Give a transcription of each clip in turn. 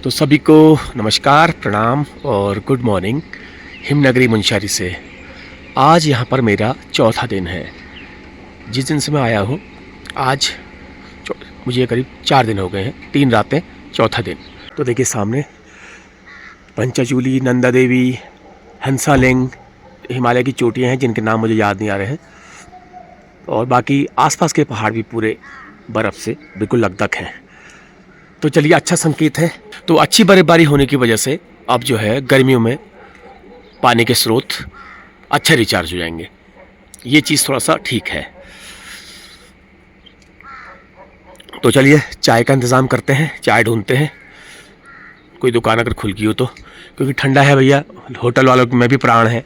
तो सभी को नमस्कार, प्रणाम और गुड मॉर्निंग हिमनगरी मुंशियारी से। आज यहाँ पर मेरा चौथा दिन है। जिस दिन से मैं आया हूँ आज मुझे करीब 4 दिन हो गए हैं, 3 रातें, चौथा दिन। तो देखिए सामने पंचाचूली, नंदा देवी, हंसालिंग, हिमालय की चोटियाँ हैं जिनके नाम मुझे याद नहीं आ रहे हैं, और बाकी आसपास के पहाड़ भी पूरे बर्फ़ से बिल्कुल लकदक हैं। तो चलिए, अच्छा संकेत है। तो अच्छी बर्फबारी होने की वजह से अब जो है गर्मियों में पानी के स्रोत अच्छे रिचार्ज हो जाएंगे। ये चीज़ थोड़ा सा ठीक है। तो चलिए चाय का इंतज़ाम करते हैं, चाय ढूंढते हैं, कोई दुकान अगर खुल गई हो तो, क्योंकि ठंडा है भैया। होटल वालों में भी प्राण है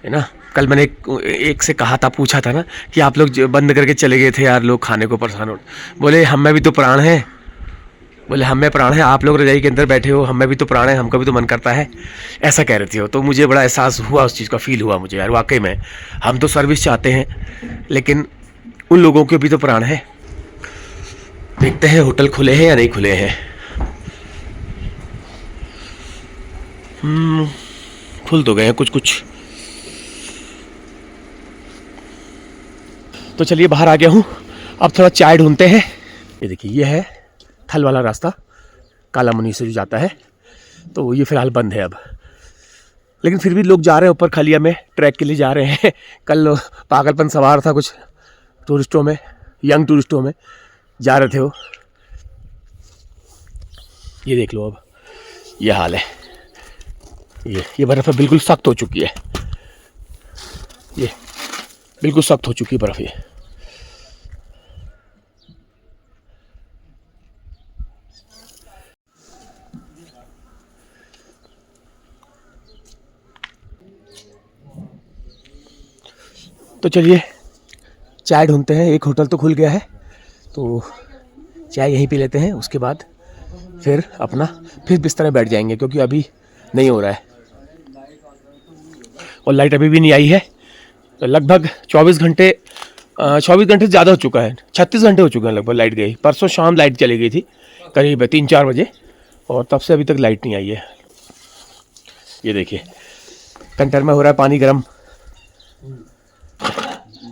ना। कल मैंने एक से कहा था, पूछा था ना कि आप लोग बंद करके चले गए थे यार, लोग खाने को परेशान हो। बोले हम में भी तो प्राण है। बोले हम में प्राण है, आप लोग रजाई के अंदर बैठे हो, हम में भी तो प्राण है, हमका भी तो मन करता है। ऐसा कह रहे थे हो। तो मुझे बड़ा एहसास हुआ, उस चीज़ का फील हुआ मुझे यार, वाकई में हम तो सर्विस चाहते हैं लेकिन उन लोगों के भी तो प्राण है। देखते हैं होटल खुले हैं या नहीं खुले हैं। खुल तो गए हैं कुछ कुछ। तो चलिए बाहर आ गया हूँ, अब थोड़ा चाय ढूंढते हैं। ये देखिए, ये है थल वाला रास्ता, काला मुनि से जो जाता है। तो ये फ़िलहाल बंद है अब, लेकिन फिर भी लोग जा रहे हैं ऊपर खलिया में, ट्रैक के लिए जा रहे हैं। कल पागलपन सवार था कुछ टूरिस्टों में, यंग टूरिस्टों में जा रहे थे वो। ये देख लो, अब ये हाल है। ये बर्फ़ बिल्कुल सख्त हो चुकी है, ये बिल्कुल सख्त हो चुकी है बर्फ़ ये। तो चलिए चाय ढूंढते हैं। एक होटल तो खुल गया है, तो चाय यहीं पी लेते हैं, उसके बाद फिर अपना बिस्तर में बैठ जाएंगे, क्योंकि अभी नहीं हो रहा है और लाइट अभी भी नहीं आई है। तो लगभग 24 घंटे 24 घंटे से ज़्यादा हो चुका है, 36 घंटे हो चुके हैं लगभग लाइट गई। परसों शाम लाइट चली गई थी करीब 3-4 बजे, और तब से अभी तक लाइट नहीं आई है। ये देखिए कंटर में हो रहा है पानी गर्म।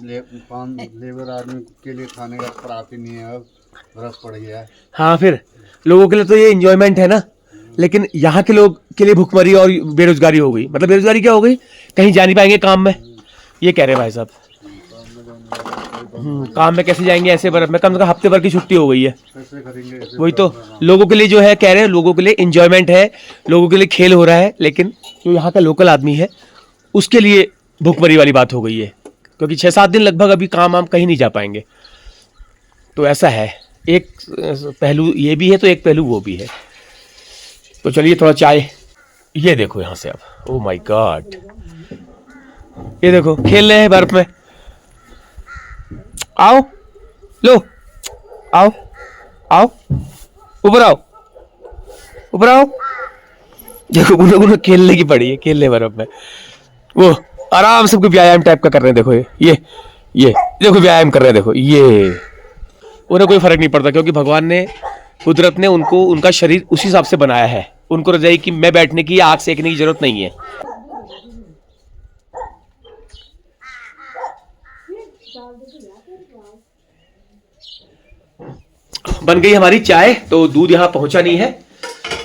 लेबर आदमी के लिए खाने का प्राप्त ही नहीं है, अब बर्फ पड़ गया है। हाँ, फिर लोगों के लिए तो ये इंजॉयमेंट है ना, लेकिन यहाँ के लोग के लिए भुखमरी और बेरोजगारी हो गई। मतलब बेरोजगारी क्या हो गई, कहीं जा नहीं पाएंगे काम में, ये कह रहे हैं भाई साहब। काम में कैसे जाएंगे ऐसे बर्फ में, कम से कम हफ्ते भर की छुट्टी हो गई है। कैसे करेंगे? वही तो लोगों के लिए जो है कह रहे हैं, लोगों के लिए इंजॉयमेंट है, लोगों के लिए खेल हो रहा है, लेकिन जो यहाँ का लोकल आदमी है उसके लिए भुखमरी वाली बात हो गई है, क्योंकि 6-7 दिन लगभग अभी काम वाम कहीं नहीं जा पाएंगे। तो ऐसा है, एक पहलू ये भी है तो एक पहलू वो भी है। तो चलिए थोड़ा चाय। ये देखो यहाँ से, अब ओह माय गॉड, ये देखो खेल रहे हैं बर्फ में। आओ, लो, आओ आओ, ऊपर आओ, ऊपर आओ। देखो उन्हें खेलने की पड़ी है, खेलने बर्फ में। वो आराम से कोई व्यायाम टाइप का कर रहे हैं। देखो ये देखो व्यायाम कर रहे हैं, देखो ये। उन्हें कोई फर्क नहीं पड़ता, क्योंकि भगवान ने, कुदरत ने उनको, उनका शरीर उसी हिसाब से बनाया है। उनको रजाई की में बैठने की या आग सेकने की जरूरत नहीं है। बन गई हमारी चाय, तो दूध यहाँ पहुंचा नहीं है,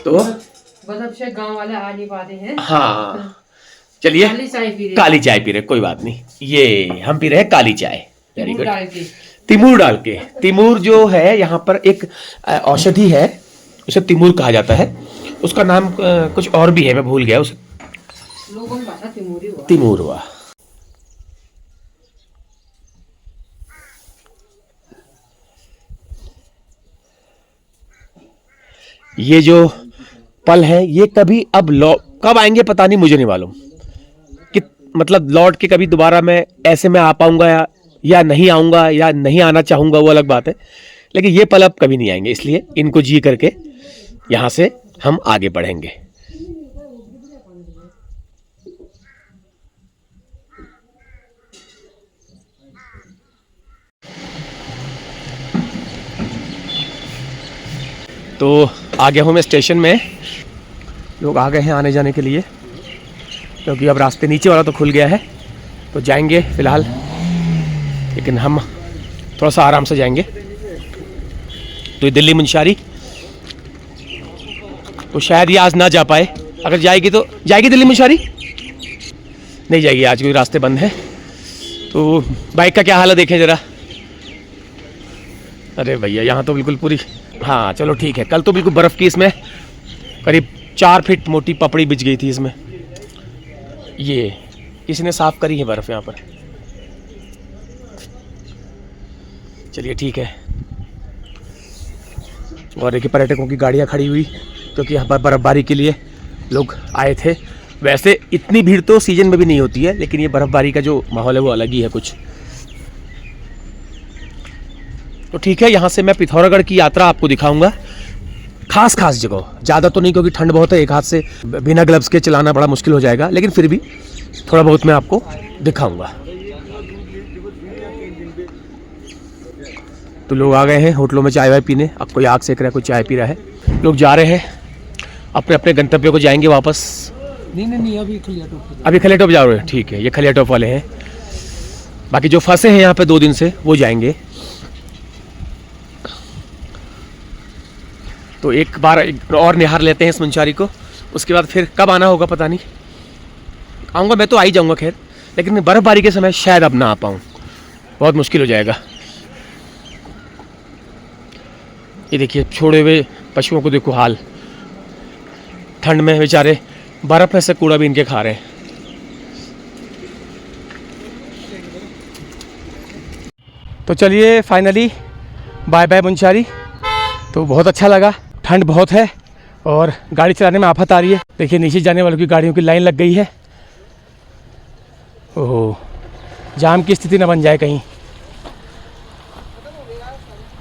तो बस गांव वाले आ नहीं पाते हैं। हाँ चलिए काली चाय पी रहे, कोई बात नहीं। ये हम पी रहे हैं काली चाय, वेरी गुड। तिमूर डाल के। तिमूर जो है यहाँ पर एक औषधि है, उसे तिमूर कहा जाता है। उसका नाम कुछ और भी है, मैं भूल गया उसे। लोगों की भाषा तिमूर हुआ। ये जो पल है ये कभी अब कब आएंगे पता नहीं, मुझे नहीं मालूम कि मतलब लौट के कभी दोबारा मैं ऐसे में आ पाऊंगा या नहीं आऊंगा, या नहीं आना चाहूंगा, वो अलग बात है। लेकिन ये पल अब कभी नहीं आएंगे, इसलिए इनको जी करके यहाँ से हम आगे बढ़ेंगे। तो आ गया हूँ मैं स्टेशन में। लोग आ गए हैं आने जाने के लिए, क्योंकि अब रास्ते नीचे वाला तो खुल गया है, तो जाएंगे फ़िलहाल, लेकिन हम थोड़ा सा आराम से जाएंगे। तो ये दिल्ली मुंशियारी, तो शायद ये आज ना जा पाए। अगर जाएगी तो जाएगी दिल्ली मुंशियारी, नहीं जाएगी आज, कोई रास्ते बंद है। तो बाइक का क्या हाल है देखें ज़रा। अरे भैया यहाँ तो बिल्कुल पूरी, हाँ चलो ठीक है। कल तो बिल्कुल बर्फ़ की इसमें करीब 4 फीट मोटी पपड़ी बिछ गई थी इसमें। ये किसी ने साफ़ करी है बर्फ़ यहाँ पर। चलिए ठीक है। और देखिए पर्यटकों की गाड़ियाँ खड़ी हुई, क्योंकि यहाँ पर बर्फ़बारी के लिए लोग आए थे। वैसे इतनी भीड़ तो सीज़न में भी नहीं होती है, लेकिन ये बर्फ़बारी का जो माहौल है वो अलग ही है कुछ। तो ठीक है, यहाँ से मैं पिथौरागढ़ की यात्रा आपको दिखाऊंगा। खास जगह, ज़्यादा तो नहीं, क्योंकि ठंड बहुत है, एक हाथ से बिना ग्लव्स के चलाना बड़ा मुश्किल हो जाएगा, लेकिन फिर भी थोड़ा बहुत मैं आपको दिखाऊंगा। तो लोग आ गए हैं होटलों में चाय वाय पीने। अब कोई आग सेक रहा है, कोई चाय पी रहा है। लोग जा रहे हैं अपने अपने गंतव्य को, जाएंगे वापस। नहीं अभी खलियाटॉप जा रहे हैं, ठीक है। ये खलियाटॉप वाले हैं, बाकी जो फंसे हैं यहाँ पे 2 दिन से वो जाएंगे। तो एक बार और निहार लेते हैं इस मुंशियारी को, उसके बाद फिर कब आना होगा पता नहीं। आऊँगा मैं तो आ ही जाऊँगा खैर, लेकिन बर्फ़बारी के समय शायद अब ना आ पाऊँ, बहुत मुश्किल हो जाएगा। ये देखिए छोड़े हुए पशुओं को देखो हाल, ठंड में बेचारे बर्फ़ में से कूड़ा भी इनके खा रहे हैं। तो चलिए फाइनली बाय बाय मुंशियारी। तो बहुत अच्छा लगा। ठंड बहुत है और गाड़ी चलाने में आफत आ रही है। देखिए नीचे जाने वालों की गाड़ियों की लाइन लग गई है। ओहो, जाम की स्थिति न बन जाए कहीं।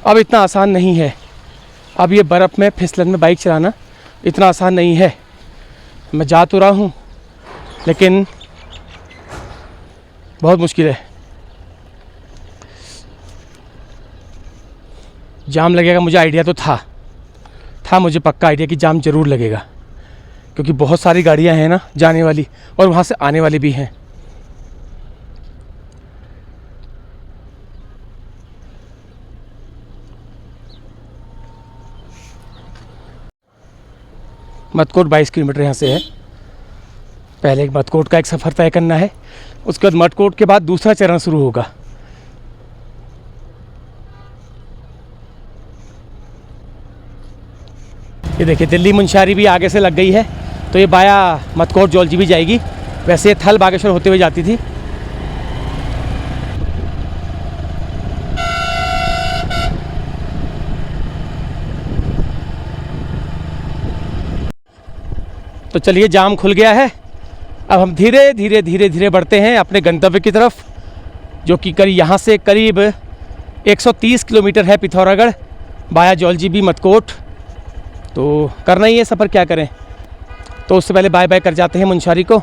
अब इतना आसान नहीं है, अब ये बर्फ़ में फिसलन में बाइक चलाना इतना आसान नहीं है। मैं जा तो रहा हूँ, लेकिन बहुत मुश्किल है। जाम लगेगा, मुझे आइडिया तो था मुझे पक्का आइडिया कि जाम ज़रूर लगेगा, क्योंकि बहुत सारी गाड़ियाँ हैं ना जाने वाली, और वहाँ से आने वाली भी हैं। मटकोट 22 किलोमीटर यहाँ से है। पहले एक मटकोट का एक सफ़र तय करना है, उसके बाद मटकोट के बाद दूसरा चरण शुरू होगा। ये देखिए दिल्ली मुंशियारी भी आगे से लग गई है, तो ये बाया मटकोट जौलजी भी जाएगी। वैसे ये थल बागेश्वर होते हुए जाती थी। तो चलिए जाम खुल गया है। अब हम धीरे धीरे बढ़ते हैं अपने गंतव्य की तरफ, जो कि करीब यहाँ से करीब 130 किलोमीटर है पिथौरागढ़ बाया जौलजी भी मटकोट। तो करना ही है सफ़र, क्या करें। तो उससे पहले बाय बाय कर जाते हैं मुंशियारी को।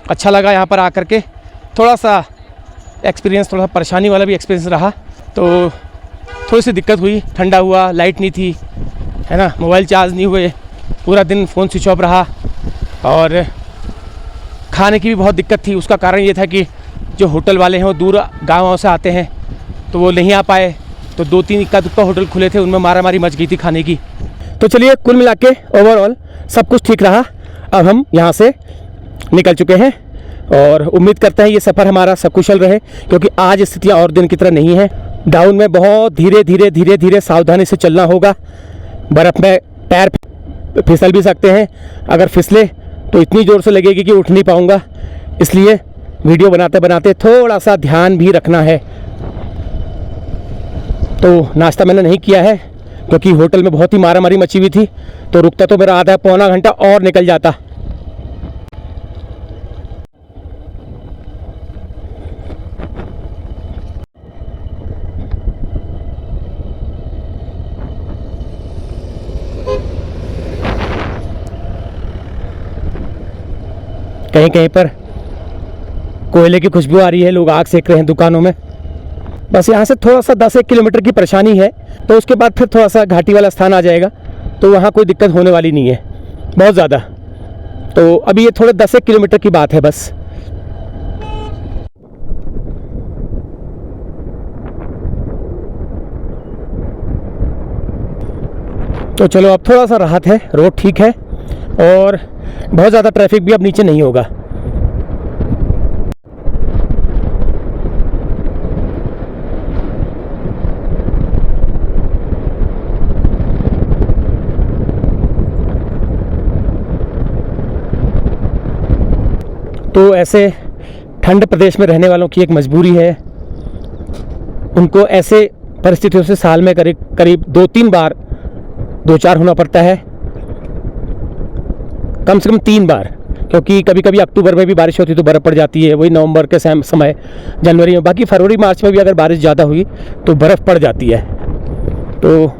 अच्छा लगा यहाँ पर आकर के, थोड़ा सा एक्सपीरियंस, थोड़ा परेशानी वाला भी एक्सपीरियंस रहा। तो थोड़ी सी दिक्कत हुई, ठंडा हुआ, लाइट नहीं थी, है ना, मोबाइल चार्ज नहीं हुए, पूरा दिन फ़ोन स्विच ऑफ रहा, और खाने की भी बहुत दिक्कत थी। उसका कारण ये था कि जो होटल वाले हैं वो दूर गाँव से आते हैं, तो वो नहीं आ पाए। तो 2-3 इक्का दुक्का होटल खुले थे, उनमें मारा मारी मच गई थी खाने की। तो चलिए कुल मिला के ओवरऑल सब कुछ ठीक रहा। अब हम यहाँ से निकल चुके हैं और उम्मीद करते हैं ये सफ़र हमारा सकुशल रहे, क्योंकि आज स्थितियाँ और दिन की तरह नहीं है। डाउन में बहुत धीरे सावधानी से चलना होगा। बर्फ़ में पैर फिसल भी सकते हैं, अगर फिसले तो इतनी ज़ोर से लगेगी कि उठ नहीं पाऊँगा। इसलिए वीडियो बनाते बनाते थोड़ा सा ध्यान भी रखना है। तो नाश्ता मैंने नहीं किया है, क्योंकि होटल में बहुत ही मारामारी मची हुई थी, तो रुकता तो मेरा आधा पौना घंटा और निकल जाता। कहीं कहीं पर कोयले की खुशबू आ रही है, लोग आग सेक रहे हैं दुकानों में। बस यहाँ से थोड़ा सा 10-1 किलोमीटर की परेशानी है, तो उसके बाद फिर थोड़ा सा घाटी वाला स्थान आ जाएगा, तो वहाँ कोई दिक्कत होने वाली नहीं है बहुत ज़्यादा। तो अभी ये थोड़े 10 किलोमीटर की बात है बस। तो चलो अब थोड़ा सा राहत है, रोड ठीक है और बहुत ज़्यादा ट्रैफिक भी अब नीचे नहीं होगा। तो ऐसे ठंड प्रदेश में रहने वालों की एक मजबूरी है, उनको ऐसे परिस्थितियों से साल में करीब करीब 2-3 बार दो चार होना पड़ता है, कम से कम 3 बार, क्योंकि कभी कभी अक्टूबर में भी बारिश होती है तो बर्फ़ पड़ जाती है, वही नवंबर के समय, जनवरी में। बाकी फरवरी मार्च में भी अगर बारिश ज़्यादा हुई तो बर्फ़ पड़ जाती है। तो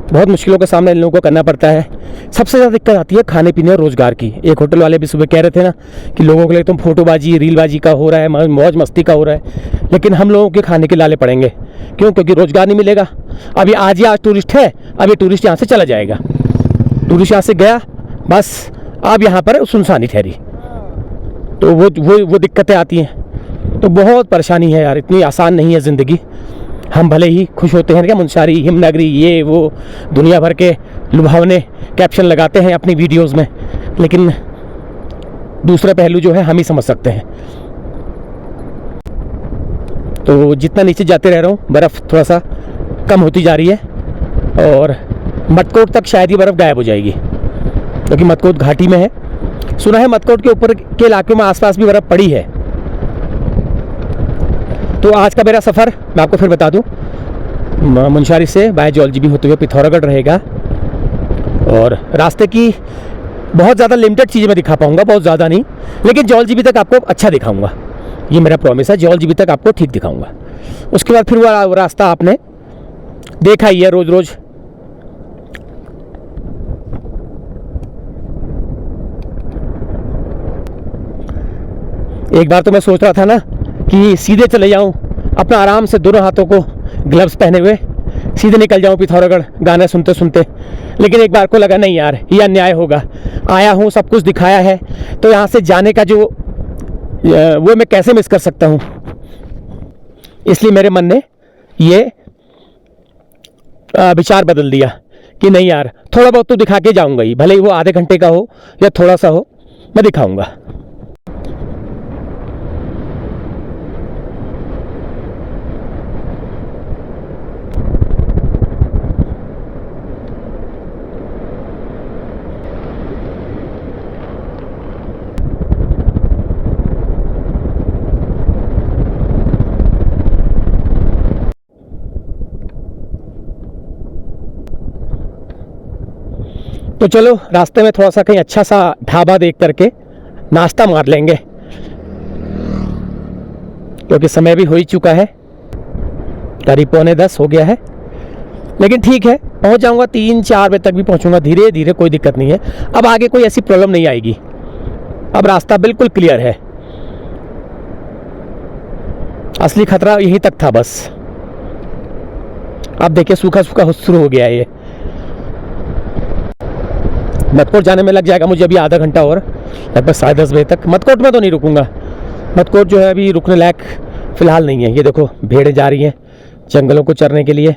बहुत मुश्किलों का सामना इन लोगों को करना पड़ता है। सबसे ज़्यादा दिक्कत आती है खाने पीने और रोज़गार की। एक होटल वाले भी सुबह कह रहे थे ना कि लोगों के लिए तुम फोटोबाजी रीलबाजी का हो रहा है, मौज मस्ती का हो रहा है, लेकिन हम लोगों के खाने के लाले पड़ेंगे। क्यों? क्योंकि रोज़गार नहीं मिलेगा। अभी आज टूरिस्ट है, अब ये टूरिस्ट यहाँ से चला जाएगा, टूरिस्ट यहाँ से गया, बस अब यहाँ पर सुनसानी ठहरी। तो वो दिक्कतें आती हैं। तो बहुत परेशानी है यार, इतनी आसान नहीं है ज़िंदगी। हम भले ही खुश होते हैं क्या, मुंशारी, हिमनगरी, ये वो दुनिया भर के लुभावने कैप्शन लगाते हैं अपनी वीडियोस में, लेकिन दूसरा पहलू जो है हम ही समझ सकते हैं। तो जितना नीचे जाते रह रहा हूँ बर्फ़ थोड़ा सा कम होती जा रही है और मटकोट तक शायद ही बर्फ़ गायब हो जाएगी, क्योंकि मटकोट घाटी में है। सुना है मटकोट के ऊपर के इलाकों में आसपास भी बर्फ़ पड़ी है। तो आज का मेरा सफ़र मैं आपको फिर बता दूं, मुंशारी से बाय जौलजीबी होते हुए पिथौरागढ़ रहेगा और रास्ते की बहुत ज़्यादा लिमिटेड चीज़ें मैं दिखा पाऊँगा, बहुत ज़्यादा नहीं, लेकिन जौलजीबी तक आपको अच्छा दिखाऊँगा, ये मेरा प्रॉमिस है। जौलजीबी तक आपको ठीक दिखाऊँगा। उसके बाद फिर वो रास्ता आपने देखा ही है रोज़ रोज़। एक बार तो मैं सोच रहा था ना कि सीधे चले जाऊं, अपना आराम से दोनों हाथों को ग्लव्स पहने हुए सीधे निकल जाऊं पिथौरागढ़ गाना सुनते सुनते, लेकिन एक बार को लगा नहीं यार, ये अन्याय होगा। आया हूं, सब कुछ दिखाया है, तो यहाँ से जाने का जो वो मैं कैसे मिस कर सकता हूँ। इसलिए मेरे मन ने ये विचार बदल दिया कि नहीं यार, थोड़ा बहुत तो दिखा के जाऊँगा ही, भले ही वो आधे घंटे का हो या थोड़ा सा हो, मैं दिखाऊँगा। तो चलो रास्ते में थोड़ा सा कहीं अच्छा सा ढाबा देख करके नाश्ता मार लेंगे, क्योंकि समय भी हो ही चुका है, करीब 9:45 हो गया है। लेकिन ठीक है, पहुंच जाऊंगा 3-4 बजे तक भी पहुंचूंगा, धीरे धीरे, कोई दिक्कत नहीं है। अब आगे कोई ऐसी प्रॉब्लम नहीं आएगी, अब रास्ता बिल्कुल क्लियर है। असली खतरा यहीं तक था बस। अब देखिए सूखा सूखा शुरू हो गया है। ये मटकोट जाने में लग जाएगा मुझे अभी आधा घंटा और, लगभग 10:30 बजे तक। मटकोट में तो नहीं रुकूंगा, मटकोट जो है अभी रुकने लायक फ़िलहाल नहीं है। ये देखो भेड़ें जा रही हैं जंगलों को चरने के लिए।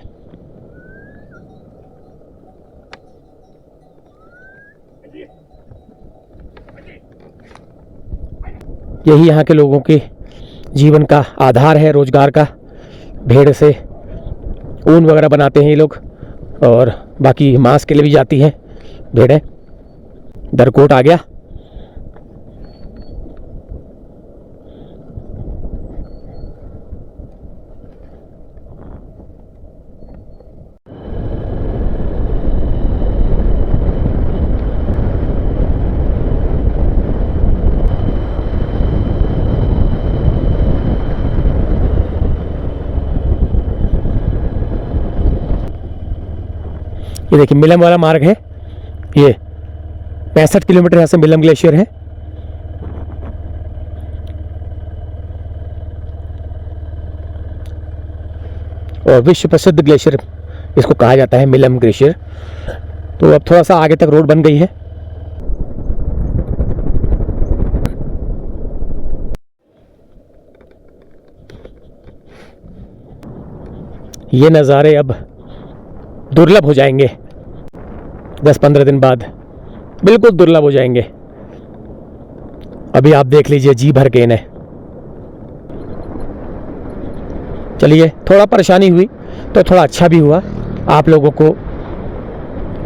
यही यहाँ के लोगों के जीवन का आधार है, रोज़गार का। भेड़ से ऊन वगैरह बनाते हैं ये लोग, और बाकी मांस के लिए भी जाती हैं भेड़ें। दरकोट आ गया। ये देखिए मिलम वाला मार्ग है, ये 65 किलोमीटर यहाँ से मिलम ग्लेशियर है। और विश्व प्रसिद्ध ग्लेशियर इसको कहा जाता है, मिलम ग्लेशियर। तो अब थोड़ा सा आगे तक रोड बन गई है। ये नज़ारे अब दुर्लभ हो जाएंगे 10-15 दिन बाद, बिल्कुल दुर्लभ हो जाएंगे। अभी आप देख लीजिए जी भर के इन्हें। चलिए, थोड़ा परेशानी हुई तो थोड़ा अच्छा भी हुआ, आप लोगों को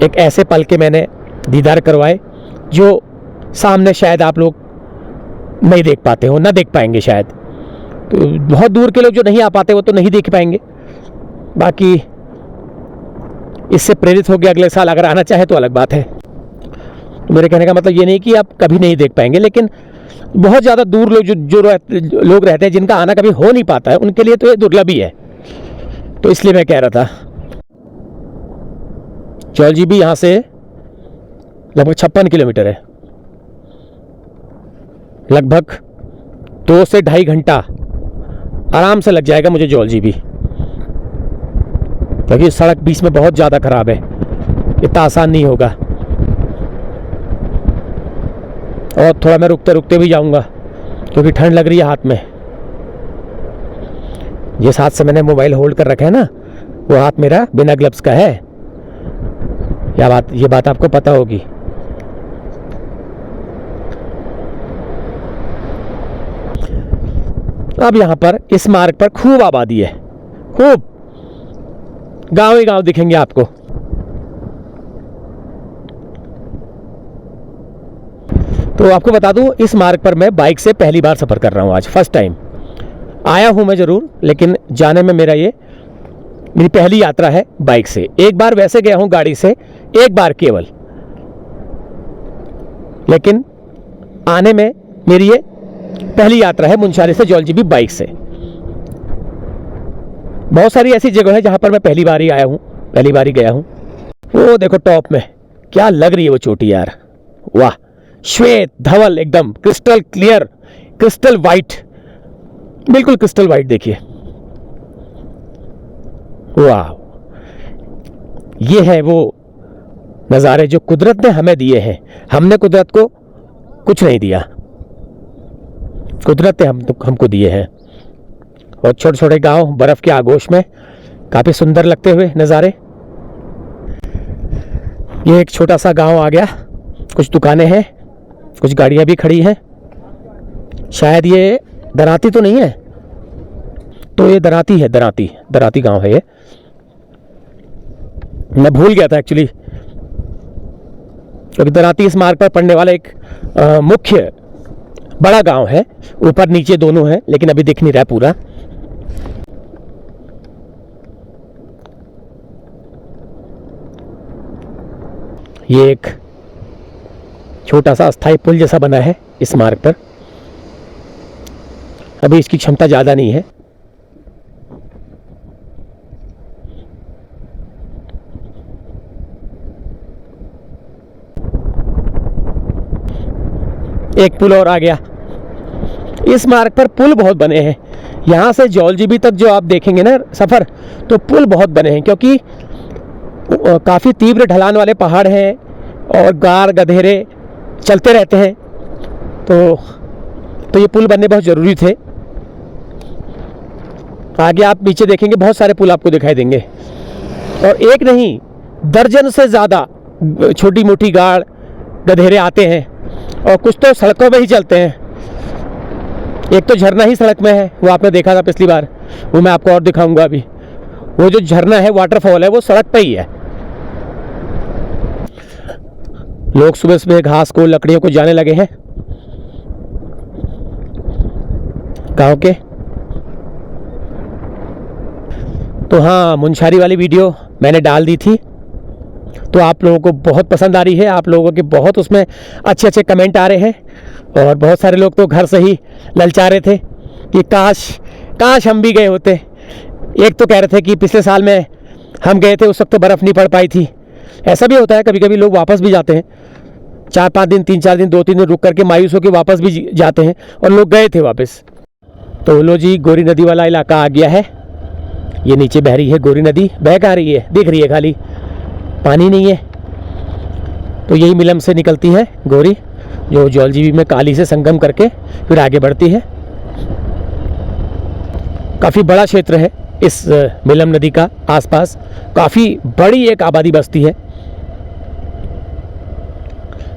एक ऐसे पल के मैंने दीदार करवाए जो सामने शायद आप लोग नहीं देख पाते हो, ना देख पाएंगे शायद। तो बहुत दूर के लोग जो नहीं आ पाते वो तो नहीं देख पाएंगे, बाकी इससे प्रेरित होकर अगले साल अगर आना चाहे तो अलग बात है। तो मेरे कहने का मतलब ये नहीं कि आप कभी नहीं देख पाएंगे, लेकिन बहुत ज़्यादा दूर लोग जो लोग रहते हैं, जिनका आना कभी हो नहीं पाता है, उनके लिए तो ये दुर्लभ ही है। तो इसलिए मैं कह रहा था, जौलजीबी यहाँ से लगभग 56 किलोमीटर है, लगभग 2 से ढाई घंटा आराम से लग जाएगा मुझे जौलजीबी, क्योंकि सड़क बीच में बहुत ज़्यादा ख़राब है, इतना आसान नहीं होगा। और थोड़ा मैं रुकते रुकते भी जाऊंगा क्योंकि ठंड लग रही है हाथ में। जिस हाथ से मैंने मोबाइल होल्ड कर रखा है ना, वो हाथ मेरा बिना ग्लव्स का है। ये बात आपको पता होगी। अब यहाँ पर इस मार्ग पर खूब आबादी है, खूब गांव ही गांव दिखेंगे आपको। तो आपको बता दूं, इस मार्ग पर मैं बाइक से पहली बार सफ़र कर रहा हूं, आज फर्स्ट टाइम आया हूं मैं ज़रूर, लेकिन जाने में मेरी पहली यात्रा है बाइक से। एक बार वैसे गया हूं गाड़ी से, एक बार केवल, लेकिन आने में मेरी ये पहली यात्रा है मुनस्यारी से जौलजीबी बाइक से। बहुत सारी ऐसी जगह है जहां पर मैं पहली बार ही आया हूं, पहली बार ही गया हूं। वो देखो टॉप में क्या लग रही है वो चोटी यार, वाह, श्वेत धवल, एकदम क्रिस्टल क्लियर, क्रिस्टल वाइट, बिल्कुल क्रिस्टल वाइट। देखिए, वाह, ये है वो नज़ारे जो कुदरत ने हमें दिए हैं। हमने कुदरत को कुछ नहीं दिया, कुदरत ने हमको दिए हैं। और छोटे छोटे गांव बर्फ के आगोश में काफ़ी सुंदर लगते हुए नज़ारे। ये एक छोटा सा गांव आ गया, कुछ दुकानें हैं, कुछ गाड़ियां भी खड़ी हैं। शायद ये दराती तो नहीं है, तो ये दराती है, दराती गांव है ये। मैं भूल गया था एक्चुअली, क्योंकि दराती इस मार्ग पर पड़ने वाला एक मुख्य बड़ा गांव है। ऊपर नीचे दोनों है, लेकिन अभी दिख नहीं रहा पूरा। ये एक छोटा सा अस्थाई पुल जैसा बना है इस मार्ग पर। अभी इसकी क्षमता ज़्यादा नहीं है। एक पुल और आ गया। इस मार्ग पर पुल बहुत बने हैं। यहाँ से जौलजीबी तक जो आप देखेंगे ना सफ़र, तो पुल बहुत बने हैं, क्योंकि काफ़ी तीव्र ढलान वाले पहाड़ हैं और गार गधेरे चलते रहते हैं। तो ये पुल बनने बहुत ज़रूरी थे। आगे आप नीचे देखेंगे बहुत सारे पुल आपको दिखाई देंगे, और एक नहीं दर्जन से ज़्यादा छोटी मोटी गाड़ गधेरे आते हैं, और कुछ तो सड़कों में ही चलते हैं। एक तो झरना ही सड़क में है, वो आपने देखा था पिछली बार, वो मैं आपको और दिखाऊंगा अभी। वो जो झरना है, वाटरफॉल है, वो सड़क पे ही है। लोग सुबह सुबह घास को, लकड़ियों को जाने लगे हैं गांव के। तो हाँ, मुनस्यारी वाली वीडियो मैंने डाल दी थी, तो आप लोगों को बहुत पसंद आ रही है। आप लोगों के बहुत उसमें अच्छे अच्छे कमेंट आ रहे हैं, और बहुत सारे लोग तो घर से ही ललचा रहे थे कि काश हम भी गए होते। एक तो कह रहे थे कि पिछले साल में हम गए थे, उस वक्त तो बर्फ़ नहीं पड़ पाई थी। ऐसा भी होता है, कभी कभी लोग वापस भी जाते हैं, 4-5 दिन, 3-4 दिन, 2-3 दिन रुक करके मायूस होकर वापस भी जाते हैं, और लोग गए थे वापस। तो लो जी, गोरी नदी वाला इलाका आ गया है। ये नीचे बह रही है गोरी नदी, बह कहाँ रही है, दिख रही है, खाली पानी नहीं है। तो यही मिलम से निकलती है गोरी, जो जौलजीबी में काली से संगम करके फिर आगे बढ़ती है। काफ़ी बड़ा क्षेत्र है इस मिलम नदी का, आसपास काफ़ी बड़ी एक आबादी बसती है।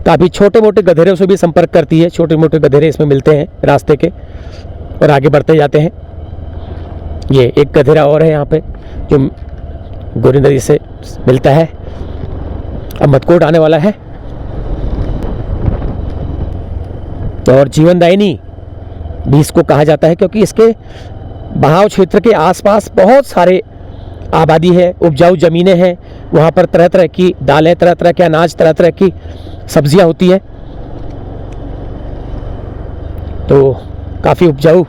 काफ़ी छोटे मोटे गधेरों से भी संपर्क करती है, छोटे मोटे गधेरे इसमें मिलते हैं रास्ते के और आगे बढ़ते जाते हैं। ये एक गधेरा और है यहाँ पे जो गोरी नदी से मिलता है। अब मटकोट आने वाला है और जीवनदायिनी भी इसको कहा जाता है, क्योंकि इसके बहाव क्षेत्र के आसपास बहुत सारे आबादी है, उपजाऊ ज़मीनें हैं। वहाँ पर तरह तरह की दालें, तरह तरह के अनाज, तरह तरह की सब्जियाँ होती हैं, तो काफ़ी उपजाऊ।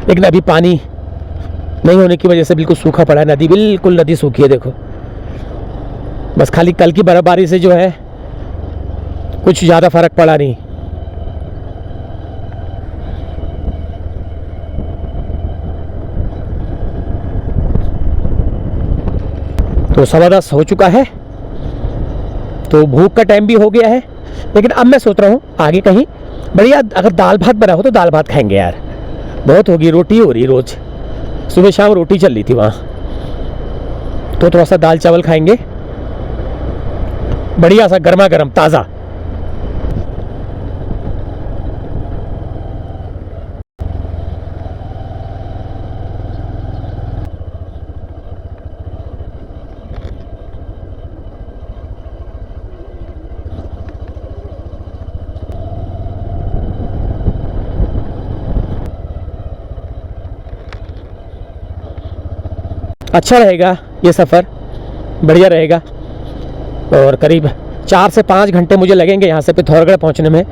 लेकिन अभी पानी नहीं होने की वजह से बिल्कुल सूखा पड़ा है नदी, बिल्कुल नदी सूखी है। देखो, बस खाली कल की बर्फबारी से जो है कुछ ज़्यादा फर्क पड़ा नहीं। तो 10:15 हो चुका है, तो भूख का टाइम भी हो गया है। लेकिन अब मैं सोच रहा हूँ आगे कहीं बढ़िया अगर दाल भात बना हो तो दाल भात खाएंगे यार, बहुत होगी, रोटी हो रही रोज़, सुबह शाम रोटी चल रही थी वहाँ, तो थोड़ा सा दाल चावल खाएंगे बढ़िया सा गर्मा गर्म ताज़ा। अच्छा रहेगा ये सफ़र, बढ़िया रहेगा। और करीब 4 से 5 घंटे मुझे लगेंगे यहाँ से पिथौरागढ़ पहुँचने में,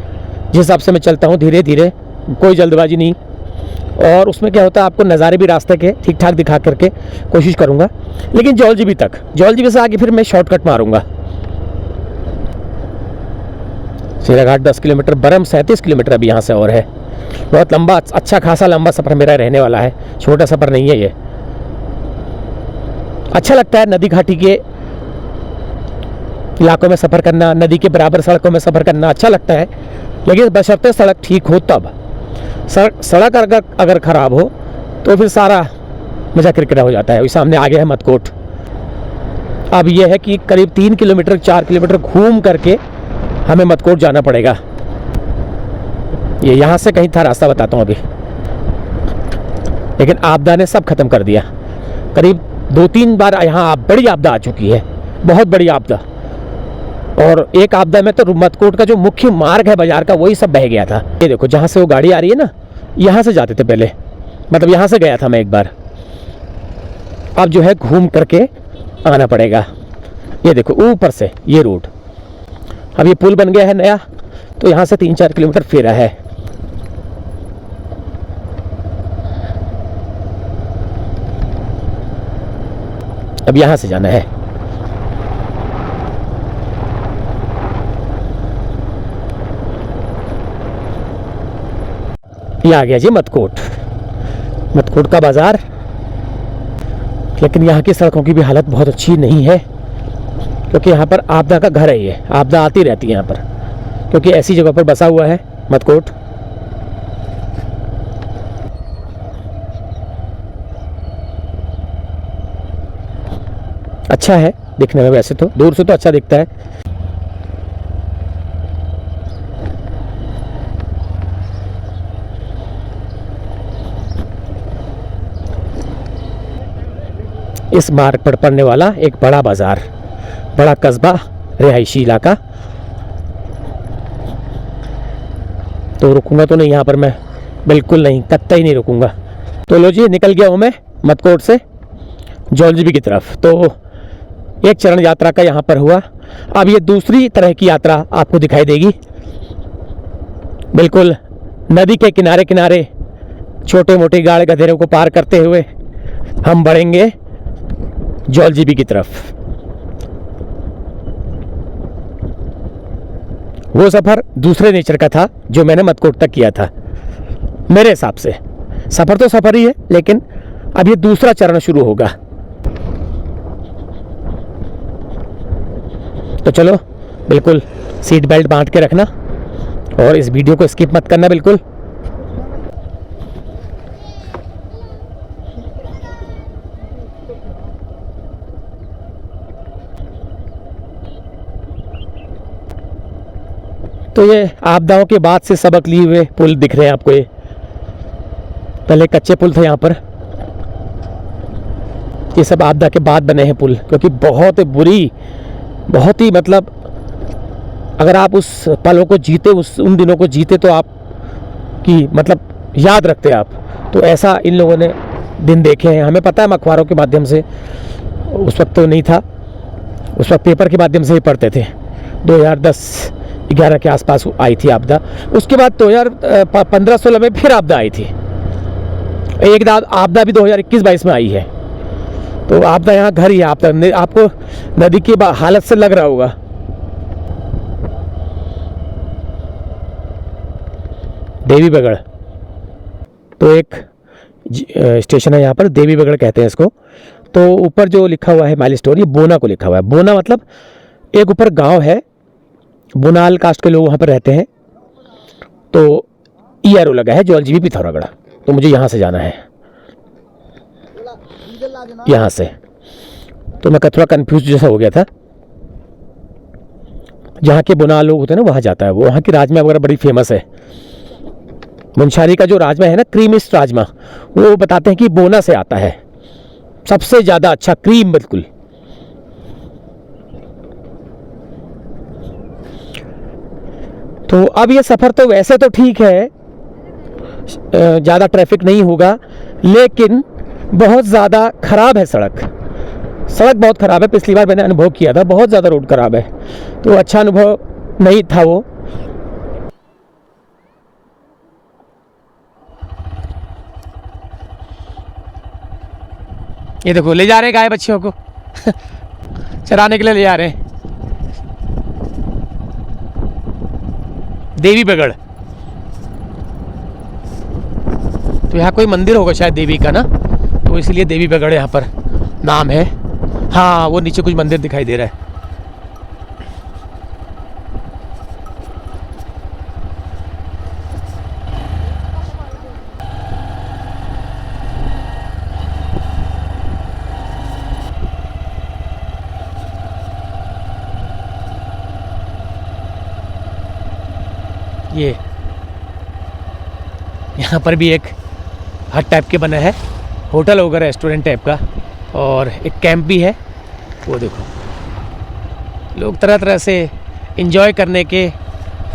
जिस हिसाब से मैं चलता हूँ धीरे धीरे, कोई जल्दबाजी नहीं। और उसमें क्या होता है, आपको नज़ारे भी रास्ते के ठीक ठाक दिखा करके कोशिश करूँगा। लेकिन जौलजीबी तक, जौलजीबी से आगे फिर मैं शॉर्टकट मारूँगा। शेराघाट 10 किलोमीटर, बरम 37 किलोमीटर अभी यहाँ से और है। बहुत लंबा, अच्छा खासा लंबा सफ़र मेरा रहने वाला है, छोटा सफ़र नहीं है ये। अच्छा लगता है नदी घाटी के इलाकों में सफ़र करना, नदी के बराबर सड़कों में सफ़र करना अच्छा लगता है। लेकिन बशर्ते सड़क ठीक हो तब। सड़क अगर ख़राब हो तो फिर सारा मज़ा किरकिरा हो जाता है। वही सामने आगे है मटकोट। अब यह है कि करीब 3 किलोमीटर 4 किलोमीटर घूम करके हमें मटकोट जाना पड़ेगा। ये यहाँ से कहीं था रास्ता, बताता हूँ अभी, लेकिन आपदा ने सब खत्म कर दिया। करीब 2-3 बार यहाँ बड़ी आपदा आ चुकी है, बहुत बड़ी आपदा। और एक आपदा में तो मटकोट का जो मुख्य मार्ग है बाजार का, वही सब बह गया था। ये देखो, जहाँ से वो गाड़ी आ रही है ना, यहाँ से जाते थे पहले, मतलब यहाँ से गया था मैं एक बार। अब जो है घूम करके आना पड़ेगा। ये देखो ऊपर से ये रोड, अब ये पुल बन गया है नया, तो यहाँ से 3-4 किलोमीटर फेरा है। अब यहाँ से जाना है। ये आ गया जी मटकोट, मटकोट का बाज़ार। लेकिन यहाँ की सड़कों की भी हालत बहुत अच्छी नहीं है, क्योंकि यहाँ पर आपदा का घर है। ये आपदा आती रहती है यहाँ पर, क्योंकि ऐसी जगह पर बसा हुआ है मटकोट। अच्छा है दिखने में, वैसे तो दूर से तो अच्छा दिखता है। इस मार्ग पर पड़ने वाला एक बड़ा बाजार, बड़ा कस्बा, रिहायशी इलाका। तो रुकूंगा तो नहीं यहाँ पर मैं, बिल्कुल नहीं, कतई नहीं रुकूंगा। तो लो जी, निकल गया हूँ मैं मटकोट से जौलजीबी की तरफ। तो एक चरण यात्रा का यहाँ पर हुआ। अब ये दूसरी तरह की यात्रा आपको दिखाई देगी। बिल्कुल नदी के किनारे किनारे छोटे मोटे गाड़ गधेरों को पार करते हुए हम बढ़ेंगे जौलजीबी की तरफ। वो सफ़र दूसरे नेचर का था जो मैंने मटकोट तक किया था। मेरे हिसाब से सफ़र तो सफ़र ही है, लेकिन अब ये दूसरा चरण शुरू होगा। तो चलो बिल्कुल सीट बेल्ट बांध के रखना और इस वीडियो को स्किप मत करना बिल्कुल। तो ये आपदाओं के बाद से सबक लिए हुए पुल दिख रहे हैं आपको। ये पहले कच्चे पुल थे यहाँ पर, ये सब आपदा के बाद बने हैं पुल, क्योंकि बहुत बुरी, बहुत ही मतलब अगर आप उस पलों को जीते, उन दिनों को जीते तो आप की मतलब याद रखते आप। तो ऐसा इन लोगों ने दिन देखे हैं, हमें पता है, हम अखबारों के माध्यम से, उस वक्त तो नहीं था, उस वक्त पेपर के माध्यम से ही पढ़ते थे। 2010-11 के आसपास आई थी आपदा। उसके बाद 2015-16 में फिर आपदा आई थी। एक आपदा भी 2021-22 में आई है। तो आपदा यहाँ घर ही है। आपको नदी की हालत से लग रहा होगा। देवी बगड़ तो एक स्टेशन है यहाँ पर, देवी बगड़ कहते हैं इसको। तो ऊपर जो लिखा हुआ है माइलस्टोन, ये बोना को लिखा हुआ है। बोना मतलब एक ऊपर गांव है, बुनाल कास्ट के लोग वहाँ पर रहते हैं। तो ERO लगा है जो LGB पिथौरागढ़। तो मुझे यहाँ से जाना है, यहाँ से। तो मैं थोड़ा कंफ्यूज जैसा हो गया था। जहाँ के बुनाल लोग होते हैं ना, वहाँ जाता है वो। वहाँ की राजमा वगैरह बड़ी फेमस है। मुंशारी का जो राजमा है ना, क्रीमिस्ट राजमा, वो बताते हैं कि बोना से आता है, सबसे ज़्यादा अच्छा क्रीम बिल्कुल। तो अब ये सफ़र तो वैसे तो ठीक है, ज़्यादा ट्रैफिक नहीं होगा, लेकिन बहुत ज़्यादा ख़राब है सड़क बहुत ख़राब है। पिछली बार मैंने अनुभव किया था, बहुत ज़्यादा रोड ख़राब है। तो अच्छा अनुभव नहीं था वो। ये देखो ले जा रहे हैं गाय बच्चियों को चराने के लिए ले जा रहे हैं। देवी बगड़, तो यहाँ कोई मंदिर होगा शायद देवी का ना, तो इसलिए देवी बगड़ यहाँ पर नाम है। हाँ, वो नीचे कुछ मंदिर दिखाई दे रहा है। ये यहाँ पर भी एक हट टाइप के बना है, होटल होगा, रेस्टोरेंट टाइप का, और एक कैंप भी है। वो देखो लोग तरह तरह से एंजॉय करने के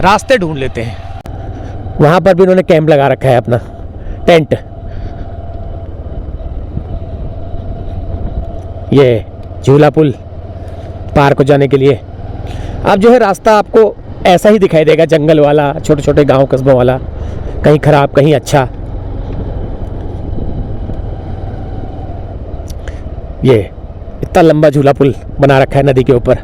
रास्ते ढूंढ लेते हैं। वहाँ पर भी उन्होंने कैंप लगा रखा है, अपना टेंट। ये झूला पुल पार को जाने के लिए। अब जो है रास्ता आपको ऐसा ही दिखाई देगा, जंगल वाला, छोटे छोटे गांव कस्बों वाला, कहीं खराब कहीं अच्छा। ये इतना लंबा झूला पुल बना रखा है नदी के ऊपर।